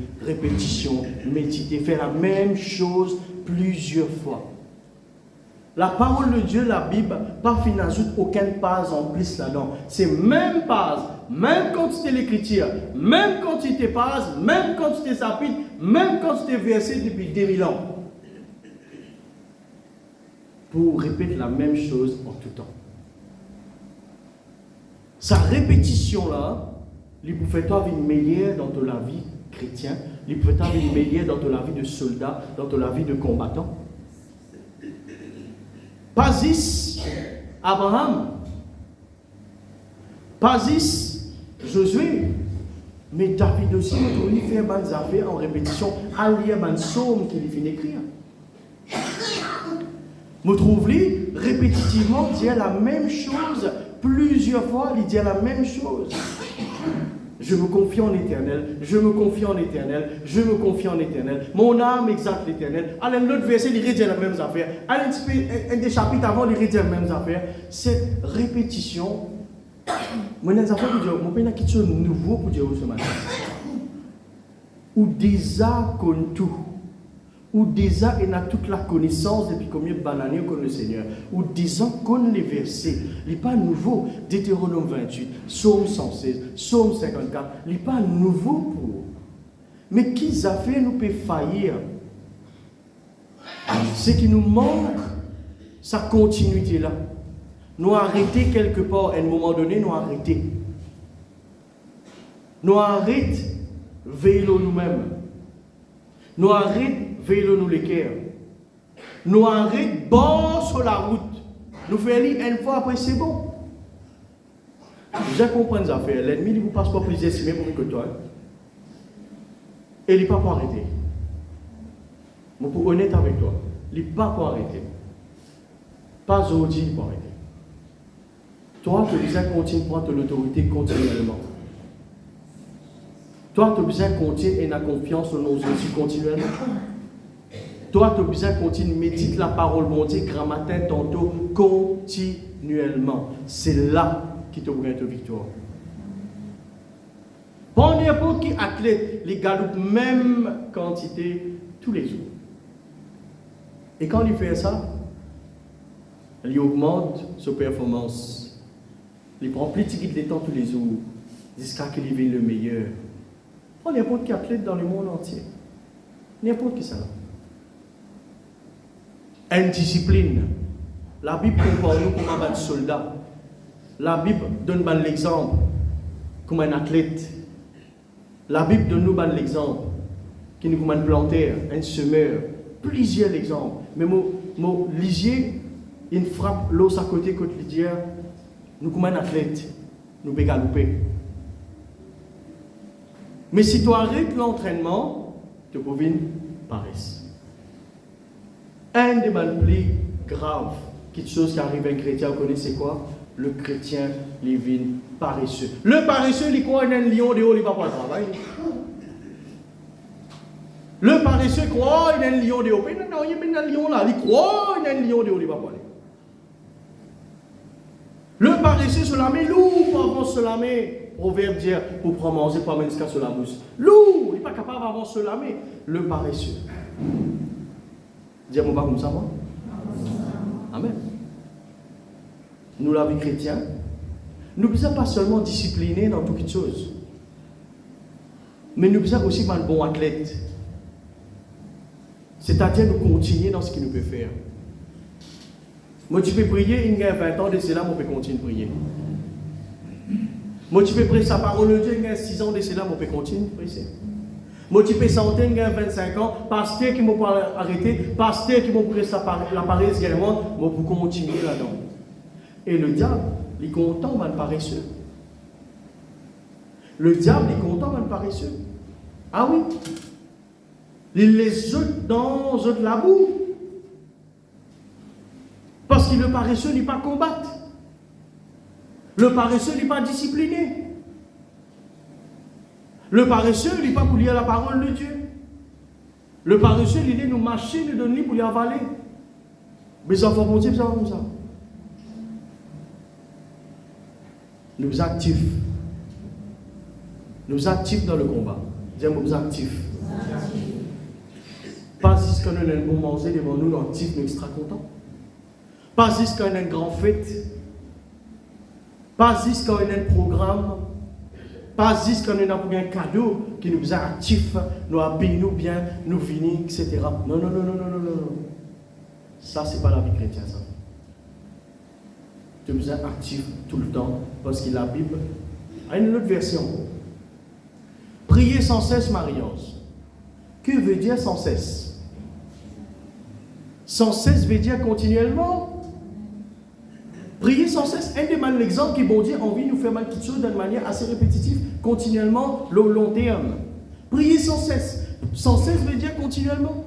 faire la même chose plusieurs fois. La parole de Dieu, la Bible, pas fin n'ajoute aucune page en plus là-dedans. C'est même page, même quantité l'écriture, même quantité page, même quantité chapitre, même quantité verset depuis 2000 ans. Pour répéter la même chose en tout temps. Sa répétition-là, il peut faire toi une meilleure dans ta vie chrétienne, il peut faire une meilleure dans ta vie de soldat, dans ta vie de combattant. Pas Abraham, pas Josué, mais David aussi, il fait des affaires en répétition, à lire un psaume qu'il finit d'écrire. Vous trouvez répétitivement dire la même chose, plusieurs fois, il dit la même chose. Je me confie en l'Éternel, je me confie en l'Éternel, je me confie en l'Éternel. Mon âme exalte l'Éternel. À l'autre verset, il dit les mêmes affaires. À un des chapitres avant, il dit les mêmes affaires. Cette répétition, moi, des affaires pour dire, mon père n'a quelque chose de nouveau pour dire ce matin. Ou déjà connaît tout. Ou déjà il a toute la connaissance depuis combien de années qu'on le Seigneur. Ou déjà qu'on les versets. Il n'est pas nouveau. Deutéronome 28, Psaume 116, Psaume 54. Il n'est pas nouveau pour eux. Mais qu'ils a fait nous peut faillir. C'est qu'il nous manque sa continuité là. Nous arrêter quelque part, à un moment donné, nous arrêter. Nous arrêter veiller nous-mêmes. Nous arrêter veillons nous les cœurs. Nous arrêtons bon sur la route. Nous faisons une fois après c'est bon. Je comprends les affaires. L'ennemi ne vous passe pas plus estimé pour que toi. Et il n'est pas pour arrêter. Mais pour être honnête avec toi, il n'est pas pour arrêter. Pas aujourd'hui pour arrêter. Toi, tu as besoin de continuer à prendre l'autorité continuellement. Toi, tu as besoin de continuer et la confiance en nos outils continuellement. Toi, tu as besoin de continuer à méditer la parole, mon Dieu, grand matin, tantôt, continuellement. C'est là qui te gagne ta victoire. Pas n'importe qui athlète, les galoupent même quantité tous les jours. Et quand il fait ça, il augmente sa performance. Il prend plus de temps tous les jours, jusqu'à qu'il vienne le meilleur Oh, n'importe quel athlète dans le monde entier. N'importe qui ça. Indiscipline. La Bible compare nous comme un soldat. La Bible donne l'exemple comme un athlète. La Bible donne nous l'exemple qui nous comme un planteur, un semeur. Plusieurs exemples. Mais mon lisier, il frappe l'eau à côté contre lisier. Nous comme un athlète, nous pouvons galoper. Mais si tu arrêtes l'entraînement, tu peux venir paresse. Un des plus graves, quelque chose qui arrive à un chrétien, vous connaissez quoi? Le chrétien, il vient paresseux. Le paresseux, il croit qu'il y a un lion de haut, il ne va pas travailler. Le paresseux croit qu'il y a un lion de haut. Non, il y a un lion là. Il croit qu'il y a un lion de haut, il ne va pas aller. Le paresseux se la met lourd pour avant se la met. Proverbe dire pour prendre manger, pour amener jusqu'à se la mousse. Lourd, il n'est pas capable avant se la met. Le paresseux. Dis-moi pas comme ça, moi. Amen. Nous, la vie chrétienne, nous ne sommes pas seulement disciplinés dans toutes choses, mais nous sommes aussi un bon athlète. C'est-à-dire nous continuer dans ce qu'il nous peut faire. Moi, tu peux prier, il y a 20 ans de cela, moi, je peux continuer de prier. Moi, tu peux prier sa parole de Dieu, il y a 6 ans de cela, moi, je peux continuer de prier. Moi, tu peux sentir, il y a 25 ans, pasteur qui m'a pas arrêté, pasteur qui m'a pris l'appareil également, moi, pour continuer là-dedans. Et le diable, il est content d'être paresseux. Le diable est content d'être paresseux. Ah oui. Il les jette dans la boue. Parce que le paresseux n'est pas combattre. Le paresseux n'est pas discipliné. Le paresseux n'est pas pour lire la parole de Dieu. Le paresseux, il est nous marcher, nous donner pour lui avaler. Mais enfants, mon Dieu, ça va comme ça. Nous sommes actifs. Nous sommes actifs dans le combat. Dis-moi, nous sommes actifs. Pas juste quand on a un bon manger devant nous, nous sommes actifs, nous extra contents. Pas juste quand on a une grande fête. Pas juste quand on a un programme. Pas juste quand on a un cadeau qui nous rend actifs, nous habillons nous bien, nous venons, etc. Non. Ça, ce n'est pas la vie chrétienne, ça. Tu es actif tout le temps parce que la Bible a une autre version. Prier sans cesse, Marie-Ange. Que veut dire sans cesse? Sans cesse veut dire continuellement. Prier sans cesse, un des l'exemple qui bon Dieu envie de nous faire mal quelque chose d'une manière assez répétitive, continuellement, le long terme. Prier sans cesse. Sans cesse veut dire continuellement.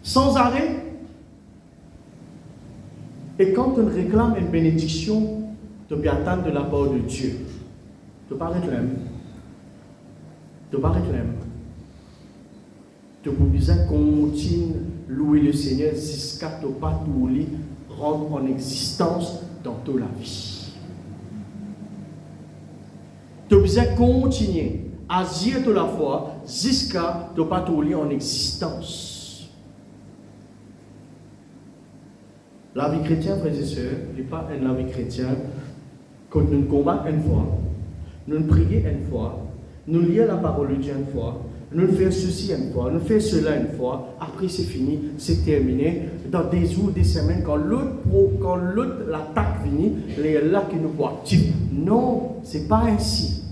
Sans arrêt. Et quand on réclame une bénédiction, tu peux attendre de la part de Dieu. Tu peux arrêter là. Tu peux arrêter là. Tu peux besoin continuer louer le Seigneur jusqu'à ce que tu pas tout rendre en existence dans toute la vie. Tu as besoin de continuer à agir toute la foi jusqu'à ce que tu pas tout en existence. La vie chrétienne, frères et sœurs, n'est pas une vie chrétienne quand nous combattons une fois, nous prions une fois, nous lisons la parole de Dieu une fois, nous faisons ceci une fois, nous faisons cela une fois, après c'est fini, c'est terminé. Dans des jours, des semaines, quand l'autre l'attaque vient, il est là qui nous voit actifs. Non, ce n'est pas ainsi.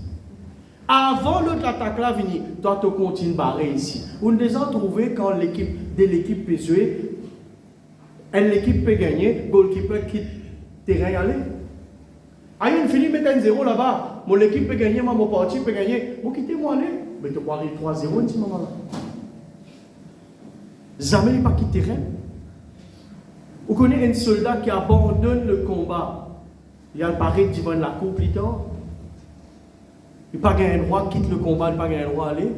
Avant l'autre l'attaque là vient, toi tu continues à barrer ici. On a déjà trouvé quand l'équipe peut jouer, l'équipe peut gagner, le goalkeeper quitte le terrain aller. Aïe, on finit mettre un 0 là-bas. Mon équipe peut gagner, mon parti peut gagner. Vous quittez-moi aller. Mais tu peux arriver 3-0 à ce moment-là. Jamais il ne pas quitter le terrain. Vous connaissez un soldat qui abandonne le combat. Il apparaît devant la cour plus tard. Il n'a pas gagné le droit, quitte le combat, il n'a pas gagné le droit d'aller.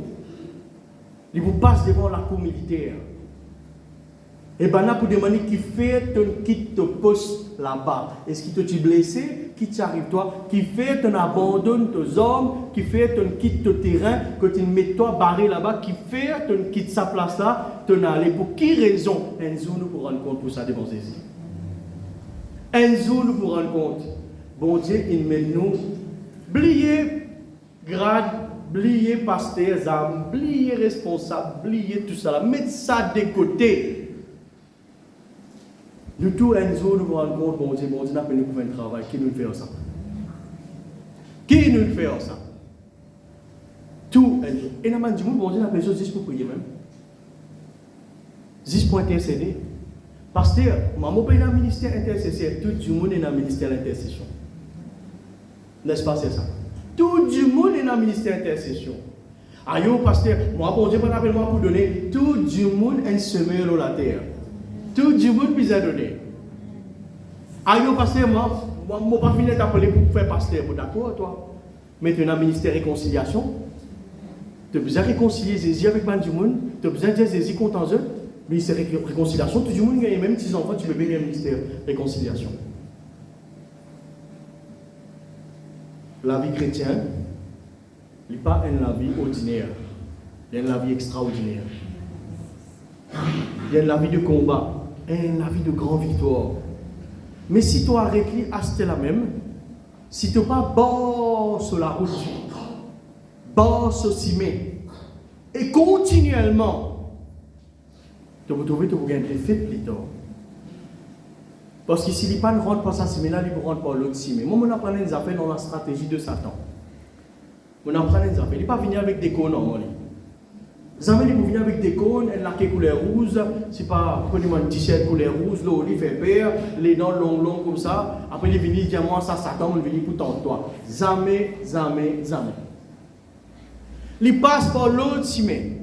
Il vous passe devant la cour militaire. Et bien là, pour demander qui fait ton quitte te poste là-bas. Est-ce qu'il te blessé? Qui t'arrive toi? Qui fait ton abandonne tes hommes? Qui fait ton quitte ton terrain? Que tu mets toi barré là-bas? Qui fait ton quitte sa place là? Ton aller. Pour qui raison? Un jour nous pourrons rendre compte pour ça devant Jésus. Un jour nous pourrons rendre compte. Bon Dieu, il met nous. Blier grade, oubliez pasteur, oubliez responsable, oubliez tout ça, mettez ça de côté. Nous tous, un jour, nous nous rendons compte, bon Dieu, nous avons fait un travail, qui nous fait ça? Qui nous fait ça? Tout un jour. Et nous avons dit, bon Dieu, nous avons juste pour prier même. Juste pour intercéder. Pasteur, maman paye dans le ministère intercession, tout le monde est dans le ministère d'intercession. N'est-ce pas, c'est ça? Tout le monde est dans le ministère d'intercession. Aïe, pasteur, moi, bon Dieu, pas moi pour donner, tout le monde est semé sur la terre. Tout le monde peut donner. Aïe, pasteur, moi, je ne vais pas finir d'appeler pour faire pasteur, d'accord, toi? Maintenant, le ministère de réconciliation, tu as besoin de réconcilier Jésus avec le monde, tu as besoin de dire Jésus contre eux. Ministère de réconciliation, tout le monde gagne, même si enfants, tu peux bien gagner le ministère de réconciliation. La vie chrétienne, n'est pas une vie ordinaire, il y a une vie extraordinaire. Il y a une vie de combat, une vie de grande victoire. Mais si tu arrêtes à ce la même, si tu n'es pas bon sur la route, bon sur cimé, et continuellement, tu vas trouver que tu vas gagner des faits plus tard. Parce que si il ne rentre pas ça cimé-là, il ne rentre pas l'autre cimé. Moi, je apprends des affaires dans la stratégie de Satan. Je apprends des affaires. Il ne va pas venir avec des cônes en ligne. Les amis, ils vont venir avec des cônes, elle laquée couleur rouge, c'est pas, quand ils ont un t-shirt couleur rouge, là, il fait peur, les dents longues comme ça, après ils viennent dire, moi, ça, Satan, ils viennent pour toi. Jamais. Ils passent par l'autre cimé.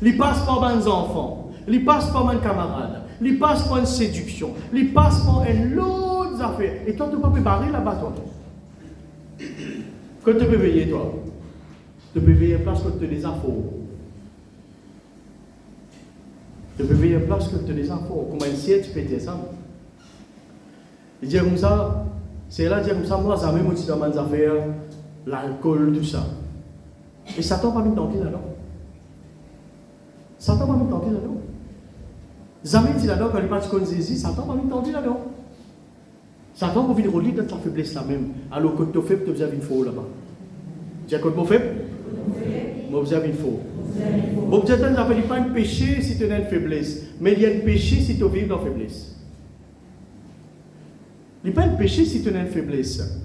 Ils passent par mes enfants. Ils passent par mes camarades. Ils passent par une séduction. Ils passent par une autre affaire. Et toi, tu ne peux pas préparer là-bas, toi. Quand tu peux veiller, toi, tu peux veiller place que tu as des affaires. Tu peux veiller place que tu as des affaires. Comment un ciel, tu peux dire ça. Il dit comme ça, c'est là, dire comme ça, moi, ça m'a motivé dans mes affaires, l'alcool, tout ça. Et Satan va me tenter là-dedans. Satan va me tenter là-dedans. Jamais dit là-dedans, quand il parle de Jésus, Satan va me tenter là-dedans. Satan va venir relire dans ta faiblesse là-même. Alors que tu es faible, tu as besoin d'une faux là-bas. Tu as quoi de faible? Tu as besoin d'une faux. Bon, peut-être que tu n'as pas un péché si tu as une faiblesse, mais il y a un péché si tu vis dans la faiblesse. Il n'y a pas un péché si tu as une faiblesse.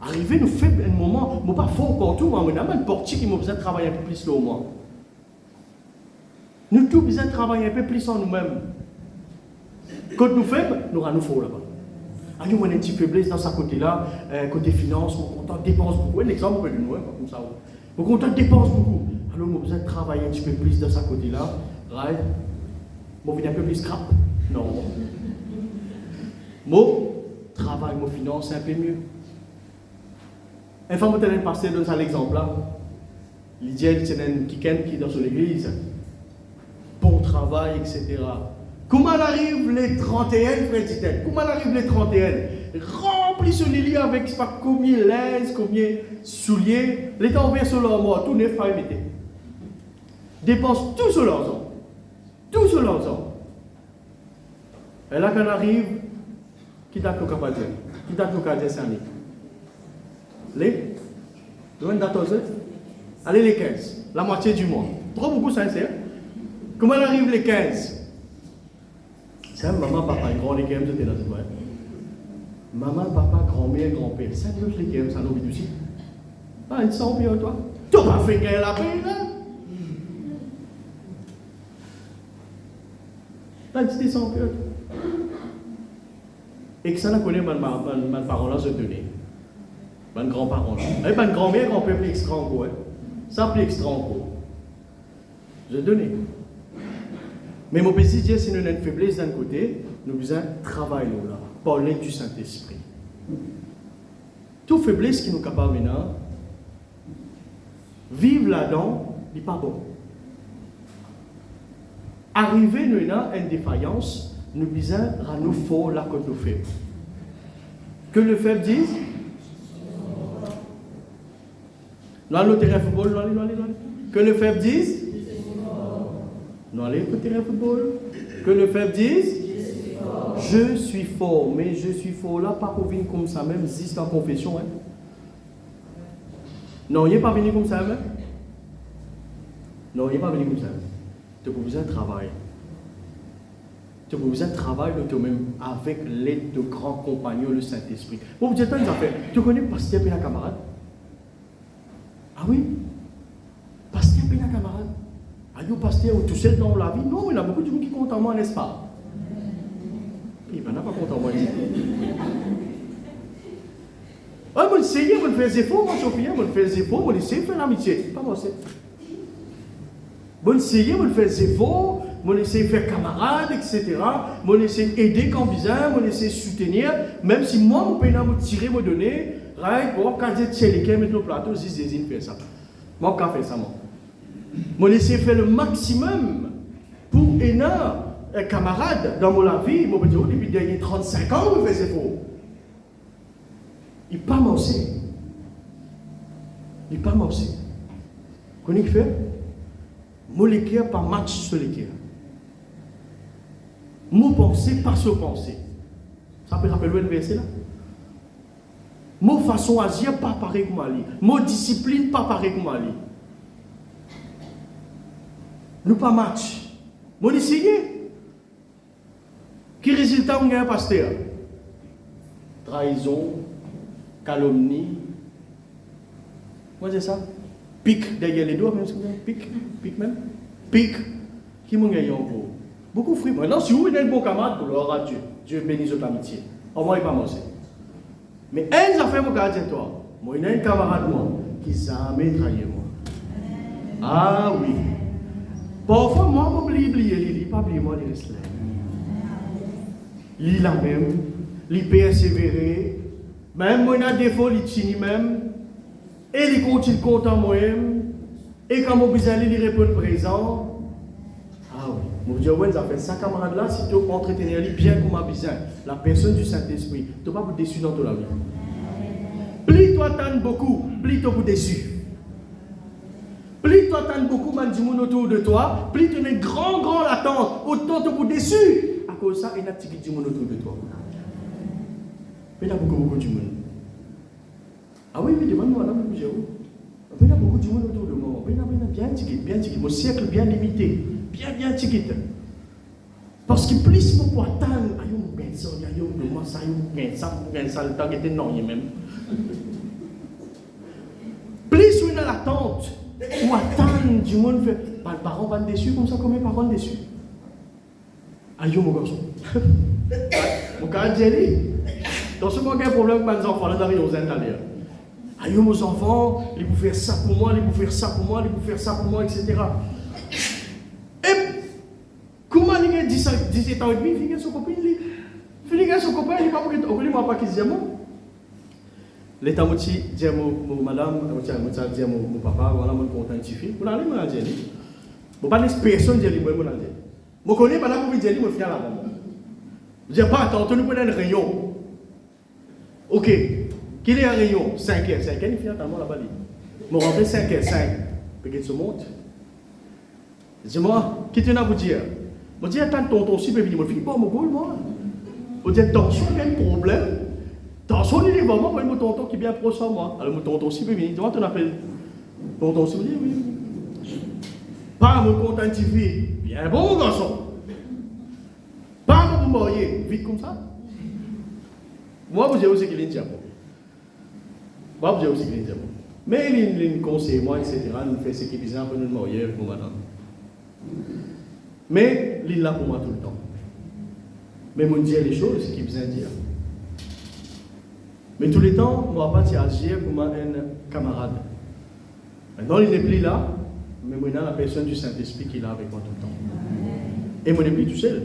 Arriver nous faire un moment, je ne pas fort partout, mais je ne porte qui m'a besoin de travailler un peu plus là au moins. Nous tous besoin de travailler un peu plus en nous-mêmes. Quand nous faibles, nous allons fort là-bas. Nous avons une petite faiblesse dans ce côté-là, côté finance, mon compte dépense beaucoup. Un exemple, on peut le nous, comme ça. Mon compte dépense beaucoup. Alors, nous avons besoin de travailler un petit peu plus dans ce côté-là. Right? Moi, je viens un peu plus scrap. Non. Moi, travail, moi, finance, un peu mieux. Une fois que je pasteur donne ça l'exemple là. Il dit c'est un kiken qui est dans son église. Bon travail, etc. Comment arrive les 31, frère Titel? Comment arrive les 31? Rempli ce lit avec je sais pas combien de linge, combien de souliers. Les temps envers sur leur mort, tout neuf pas imité. Dépense tout sur leurs ans. Tout sur leurs ans. Et là, quand on arrive, qui t'a tout capable de dire? Qui t'a tout capable de dire, les 14, allez les 15, la moitié du mois. Trop beaucoup sincère. Comment on arrive les 15? C'est maman, papa, grand les 15, c'était là, c'est vrai. Maman, papa, grand-mère, grand-père. C'est l'autre les 15, ça nous vit aussi. Ah, ils sont pire, toi. Tu n'as pas fait qu'elle a payé, là? Là, tu t'es sans pire. Et que ça, on connaît ma parole là, je donnais. Mes grands-parents là. Et ma grand-mère, grand-père, plus extra encore. Ça, plus extra encore. Je donnais. Mais mon petit Dieu, si nous avons une faiblesse d'un côté, nous devons travailler là, par l'aide du Saint-Esprit. Toute faiblesse qui nous est capable maintenant, vivre là-dedans, n'est pas bon. Arriver nous à une défaillance, nous devons nous faire là que nous faisons. Que le faible dise, nous allons au terrain de football, nous allons. Que le faible dise, nous allons au terrain de football. Que le faible dise, je suis fort. Mais je suis fort là, pas pour venir comme ça même, juste en confession. Hein. Non, il n'est pas venu comme ça, hein? Non, il n'est pas venu comme ça. Tu as besoin de travail. Tu as besoin de travail de toi-même avec l'aide de grands compagnons, le Saint-Esprit. Bon, vous dites, tu connais Pasteur et la camarade? Ah oui? Pasteur et la camarade? Ah, vous pasteur tout seul dans la vie? Non, il y a beaucoup de gens qui comptent en moi, n'est-ce pas? Il n'y en a pas compte en moi. Ah, moi, essayez, moi, faire des efforts, moi, Sophia, moi, faire des efforts, moi, essayer de faire l'amitié. Pas moi, c'est. Moi, essayez, moi, faire des efforts, moi, essayer de faire camarade, etc. Moi, essayer d'aider quand besoin, moi, essayer de soutenir, même si moi, mon père, me tirer, me donner, right, bon, quand j'ai tiré les caméras, le plateau, je dis, faire ça. Moi, quand fait ça, moi. Moi, essayer de faire le maximum pour aider un camarade dans mon vie, moi, je dis, depuis dernier 35 ans, je fais des efforts. Il n'est pas morcé. Il n'est pas morcé. Vous connaissez ce qu'il fait? Mon l'équerre pas match sur l'équerre. Mon pensée pas sur pensée. Ça peut rappeler le verset là? Mon façon d'agir pas pareil comme Ali. Mon discipline pas pareil comme Ali. Nous pas match. Mon essayer. Quel résultat on gagne pasteur? Trahison. Calomnie. Moi, c'est ça. Pique derrière les doigts, même si pique même. Pique. Qui m'a gagné pour? Beaucoup de fruits. Maintenant, si vous êtes un bon camarade, pour leur à Dieu. Dieu bénisse votre amitié. Au moins, il pas manger. Mais un affaire, mon gars, toi. Moi, il y a un camarade, moi, qui jamais trahi moi. Ah oui. Parfois, moi, je oublié, il pas oublié moi, il reste là. Il la même, il persévérer. Même moi, il a des défauts, il tient même. Et il continue content moi-même. Et quand mon besoin, il répond présent. Ah oui. Mon Dieu, ouais, ça fait ça, camarade là, si tu veux entretenir bien comme ma besoin, la personne du Saint-Esprit, tu ne vas pas déçu dans ton vie. Plus toi t'en beaucoup, plus tu es déçu. Plus toi t'en beaucoup, man, du monde autour de toi, plus tu as une grande attente, autant tu es déçu. À cause de ça, il y a du monde autour de toi. Mais il y a beaucoup de monde. Ah oui, demande-moi là, mais il y a beaucoup de monde autour de moi. Il y a bien ticket. Mon cercle bien limité. Bien ticket. Parce que plus je peux attendre, le temps était non, même. Plus on a l'attente, ou attendre du monde, les parents vont déçus comme ça, comme les parents déçus. Aïe, mon garçon. Mon gars, Jelly. Dans ce moment, il y a un problème avec mes enfants, là, dans les d'ailleurs. Aïe, mes enfants, ils vont faire ça pour moi, ils vont faire ça pour moi, ils vont faire ça pour moi, etc. Et comment il a 17 ans et demi, il a son copain, il a son copain, il n'est pas pour qu'il dise moi. L'état où dit madame, dit mon papa, voilà mon content de fille. Vous allez me dire, vous pas de personne dire moi mon dire. Vous connaissez pas là pour dire moi fier là. Je dis pas attends, nous prenons un rayon. OK. Quel est un rayon 5h, il finit tellement là-bas. Je rentre 5h, 5. Peut-être se monte. Dis-moi, qu'est-ce que tu as à vous dire? Je dis attends tonton si peut venir me finir pas mon goal moi. Vous dites attention, il y a un problème. Attention, il est vraiment pour mon tonton qui est bien proche de moi. Alors, mon tonton, si vous venez, comment tu l'appelles? Tonton, si vous dites oui. Pas mon contentif, bien bon, mon garçon. Pas mon marier, vite comme ça. Moi, vous avez aussi qu'il est diable. Moi, vous avez aussi qu'il est diable. Mais il conseille moi, etc. Il fait ce qui est bizarre pour nous marier pour madame. Mais il est là pour moi tout le temps. Mais il me dit les choses qu'il besoin de dire. Mais tous les temps, on ne va pas agir comme un camarade. Maintenant, il n'est plus là, mais il y a la personne du Saint-Esprit qui est là avec moi tout le temps. Et moi, je n'ai plus tout seul.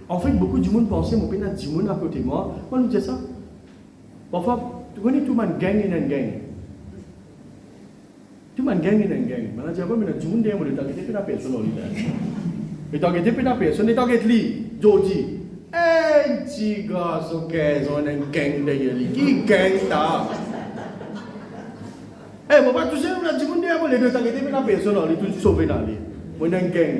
En fait, beaucoup de monde pensait, mon père a 10 personnes à côté de moi. Moi, je me disais ça. Parfois, tu connais tout le monde gang et une gang. Tout le monde gang et une gang. Maintenant, je dis, mais tout le monde est là, mais tu n'as pas personne. Mais tu n'as pas personne, tu n'as pas Jody. Hey, petit garçon, on a une gang derrière lui. Qui gang ça? Eh, moi, pas tout seul, on a dit, on a les deux, t'inquiète, pas personne, on est tous sauvés dans lui. On a une gang.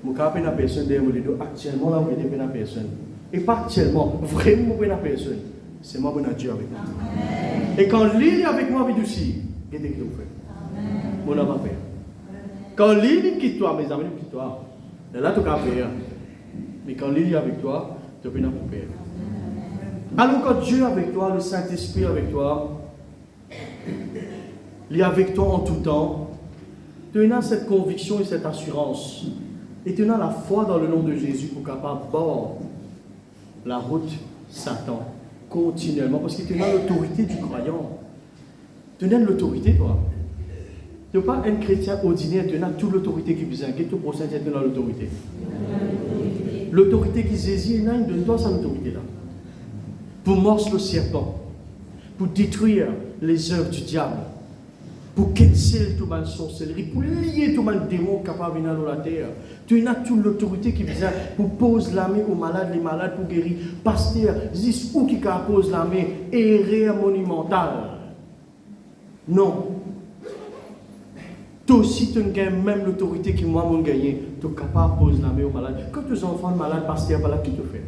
Moi, je n'ai pas personne derrière les deux. Actuellement, là, on n'a pas personne. Et pas actuellement, vraiment, on n'a pas personne. C'est moi, on a Dieu avec moi. Et quand l'île est avec moi, vite aussi, qu'est-ce que tu fais? Mon âme père. Quand l'île quitte toi, mes amis, quitte toi. Là, tu vas faire. Mais quand l'île est avec toi, tu peux pas faire. Alors quand Dieu est avec toi, le Saint-Esprit est avec toi, il est avec toi en tout temps, tu as cette conviction et cette assurance. Et tu as la foi dans le nom de Jésus pour capable bord la route Satan continuellement. Parce que tu as l'autorité du croyant. Tu as l'autorité, toi. Tu n'es pas un chrétien ordinaire, tu as toute l'autorité qui besoin. Qu'est-ce que tu procèdes, tu as l'autorité. L'autorité qui saisit, il donne-toi cette autorité-là. Pour morcer le serpent, pour détruire les œuvres du diable, pour casser toute ma sorcellerie, pour lier tout le démon capable de venir dans la terre. Tu as toute l'autorité qui vient pour poser la main aux malades, les malades pour guérir. Pasteur, dis où qui pose la main, erreur monumentale. Non. Toi aussi, tu as même l'autorité qui moi m'a gagné. Tu es capable de poser la main aux malades. Quand tes enfants malades, pasteur, voilà, qui te fait?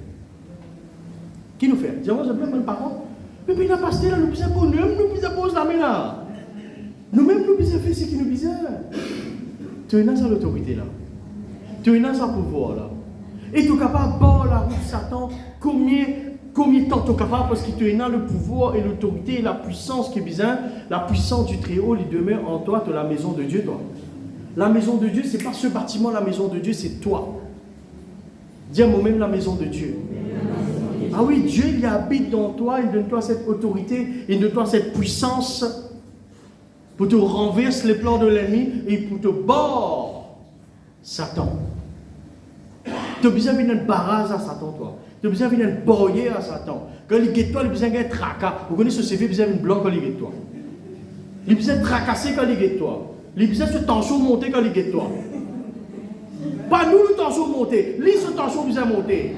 Qui nous fait? Dis-moi, je plaît, mes parents. Mais puis la pasteur, nous besoin pour nous, nous besoin poser la main là. Nous-mêmes, nous besoin faire ce qui nous besoin. Tu as ça l'autorité là. Tu as ça pouvoir là. Et tu es capable de battre la route de Satan. Combien de temps tu es capable? Parce que tu as le pouvoir et l'autorité et la puissance qui est besoin. La puissance du Très-Haut, il demeure en toi, de la maison de Dieu, toi. La maison de Dieu, ce n'est pas ce bâtiment, la maison de Dieu, c'est toi. Dis-moi même la maison de Dieu. Ah oui, Dieu, il habite dans toi, il donne-toi cette autorité, il donne-toi cette puissance pour te renverser les plans de l'ennemi et pour te battre Satan. Tu as besoin d'une barrage à Satan, toi. Tu as besoin d'une boyer à Satan. Quand il guette toi, il a besoin d'un tracas. Vous connaissez ce CV, il a besoin d'une blanc quand il guette toi. Il a besoin de tracasser quand il guette toi. Il a besoin de tension monter quand il guette toi. Pas nous, le tension monter. Lui, ce tension besoin monter.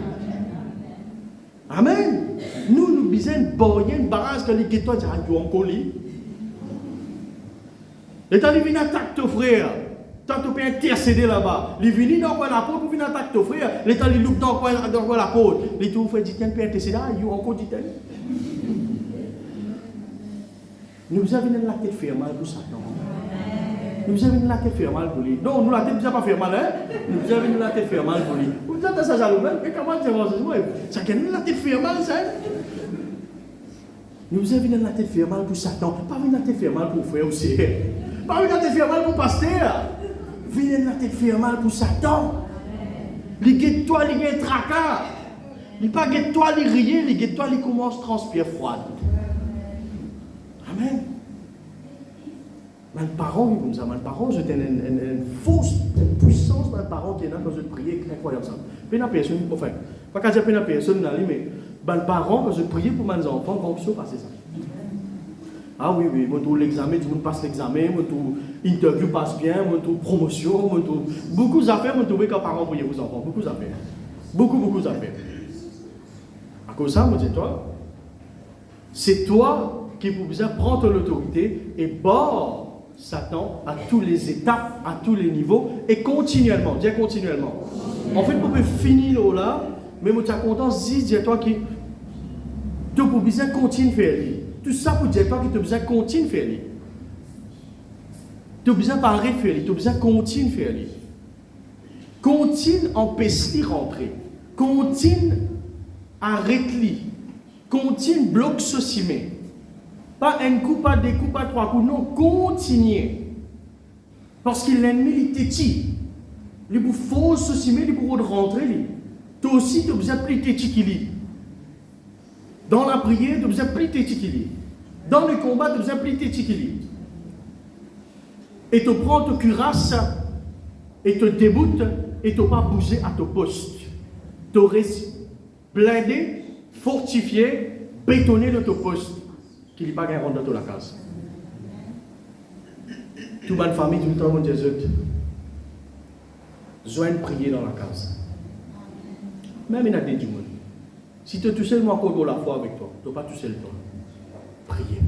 Amen. Nous avons besoin de boyer, une barrage quand il guette toi, il y a encore lui. Et quand il vient attaquer ton frère, tant tu peux intercéder là-bas. Il vient dans la porte pour venir attaquer ton frère. Les temps il loupe dans la porte. Les tout fait dit qu'il peut intercéder, il y a encore dit tel. Nous avons la tête faire mal pour Satan. Nous avons la tête faire mal pour lui. Non, nous la tête ne pas faire mal, hein? Nous avons la tête faire mal pour lui. Vous avez ça, ça mais comment dire ça? Ça la tête faire mal, ça? Nous avons la tête faire mal pour Satan. Pas la tête faire mal pour frère aussi. Pas la tête faire mal pour pasteur. Viens la tête faire mal pour Satan. Il guette toi, il guette tracas. Il pas guette toi, il rien, il guette toi, il commence à transpirer froide. Amen. Mes parents, comme ça, mes parents, j'étais une fausse puissance, mes parents qui est là quand je priais, incroyable ça. Pas une personne, enfin, pas qu'à dire pas une personne, mais mes parents, quand je priais pour mes enfants, quand je passais ça. Ah oui, moi, tout l'examen, tout le monde passe l'examen, moi, tout l'interview passe bien, moi, tout promotion, moi, tout. Beaucoup d'affaires, moi, trouvé quand parents priaient vos enfants, beaucoup d'affaires. Beaucoup d'affaires. À cause de ça, moi, dis-toi, c'est toi qui pour besoin prendre l'autorité et battre Satan à tous les étapes, à tous les niveaux, et continuellement, dis continuellement. En fait, pour finir là, mais moi, tu as content, dis-toi que tu pour besoin continuer à faire. Tout ça pour dire toi que tu as besoin de continuer à faire. Tu as besoin de parler de faire. Tu as besoin de continuer à faire. Continue à empêcher de rentrer. Continue à arrêter. Continue à bloquer ce ciment. Pas un coup, pas deux coups, pas trois coups. Non, continue. Parce que l'ennemi est petit. Il faut ce ciment, il faut rentrer. Toi aussi, tu as besoin de plus petit qu'il est. Dans la prière, tu as besoin de plus petit qu'il est. Dans le combat, tu as besoin de plus petit qu'il est. Et tu prends ta cuirasse et te déboute et tu pas bougé à ton poste. Tu restes blindé, fortifié, bétonné de ton poste. Qu'il n'y ait pas de rond dans la case. Toute ma famille, tout le temps, mon Dieu, joigne prier dans la case. Même il y a des monde. Si tu es tout seul, moi, encore la foi avec toi. Tu n'es pas tout seul, toi. Priez.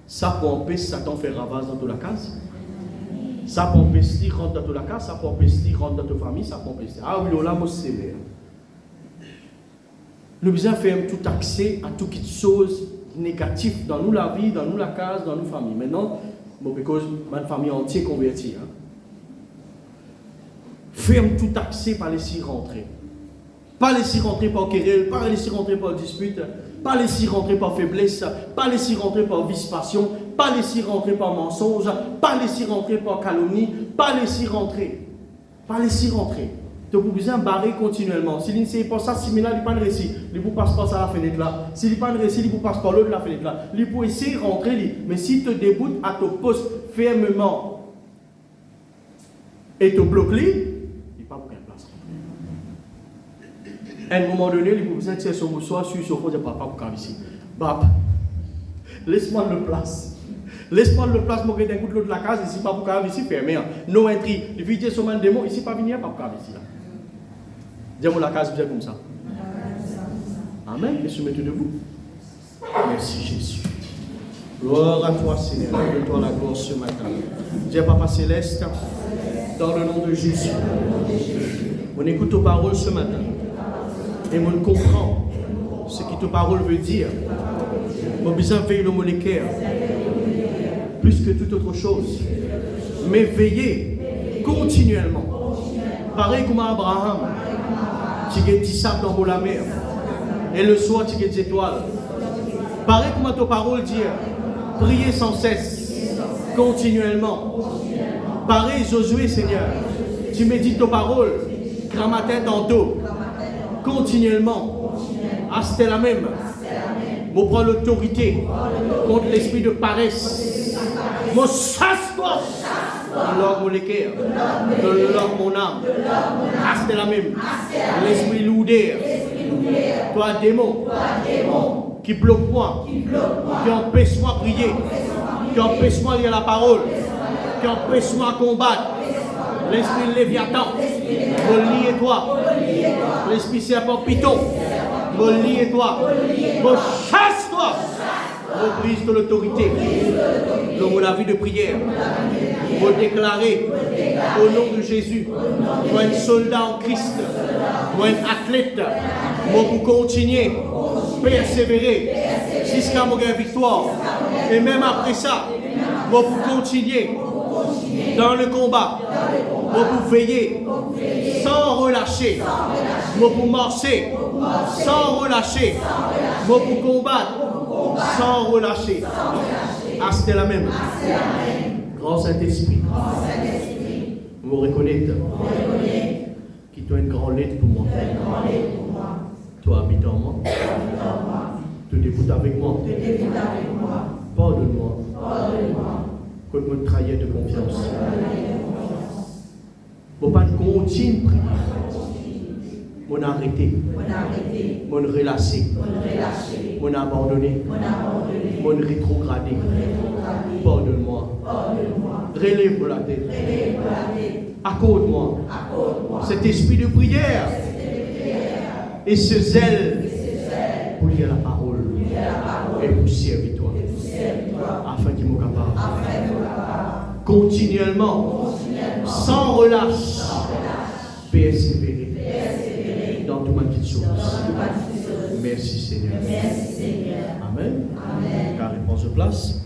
Ça peut empêcher Satan faire ravage dans la case. Ça peut empêcher rentrer dans la case. Ça peut empêcher rentrer dans ta famille. Ça peut empêcher. Ah oui, là, moi, c'est sévère. Nous besoin faire tout accès à toute chose négatif dans nous la vie, dans nous la case, dans nos familles. Maintenant, parce que ma famille entière convertie. Hein. Ferme tout accès, pas laisser rentrer. Pas laisser rentrer par querelle, pas laisser rentrer par dispute, pas laisser rentrer par faiblesse, pas laisser rentrer par vice-passion, pas laisser rentrer par mensonge, pas laisser rentrer par calomnie, pas laisser rentrer. Pas laisser rentrer. Tu as besoin de barrer continuellement. Si il ne pas ça, si là, il n'y a pas de récit, il ne passe pas à la fenêtre là. S'il n'y a pas de récit, il ne passe pas l'autre la fenêtre là. Il peut essayer de rentrer, mais s'il te déboute à ton poste fermement et te bloque, il n'y a pas pour quelle place rentrer. À un moment donné, il peut besoin de tirer son mouchoir sur son fond, il n'y a pas pour qu'à ici. Bap, laisse-moi le place. Laisse-moi le place, moi, d'un coup de l'autre de la case, ici, pas pour qu'à ici, fermé. No entry. Les filles sont mal démon, ici, pas venir, pas pour qu'à ici là. Dis-moi la case bien comme ça. Amen. Et se mettez debout. Merci Jésus. Gloire à toi Seigneur. Donne-toi la gloire ce matin. Dis Papa Céleste, dans le nom de Jésus. On écoute tes paroles ce matin. Et on comprend ce que tes paroles veut dire. On a besoin de veiller le moléculaire. Plus que toute autre chose. Mais veillez continuellement. Pareil comme Abraham. Tu as du sable dans la mer. Et le soir, tu as des étoiles. Pareil comme ta parole dit, priez sans cesse, continuellement. Pareil, Josué, Seigneur, tu médites ta parole, grammaire dans dos, continuellement. Ah, c'était la même. Je prends l'autorité contre l'esprit de paresse. Je chasse-toi. De l'or mon équerre, de l'or mon âme. Ah, c'était la même. L'esprit lourdeur. Toi, démon, qui bloque moi, qui empêche moi de prier, qui empêche moi de lire la parole, qui empêche moi de combattre. L'esprit Léviathan, me lie toi. L'esprit serpent Python, me lie toi. Me chasse-toi. Me brise de l'autorité. Dans la vie de prière. Me déclarer au nom de Jésus. Moi, un soldat en Christ. Moi, un athlète. Moi, pour continuer, persévérer jusqu'à mon victoire. Et même après ça, moi, pour continuer dans le combat. Moi, pour veiller sans relâcher. Moi, pour marcher sans relâcher. Moi, pour combattre sans relâcher. Ah, c'était la même. Grand Saint-Esprit. Vous reconnaissez qu'il doit une grande lettre pour moi. Toi habites en moi. Tu déboutes avec moi. Pardonne-moi. Que je me trahis de confiance. Je ne peux pas continuer de prier. Mon arrêté, mon relâché, mon abandonné, mon rétrogradé. Pardonne-moi. Relève-moi la tête. Accorde-moi cet esprit de prière et ce zèle pour lire la parole et pour servir toi, afin qu'il me capable continuellement, sans relâche, persévérer dans toute ma petite chose. Merci Seigneur. Amen. Car réponse de place.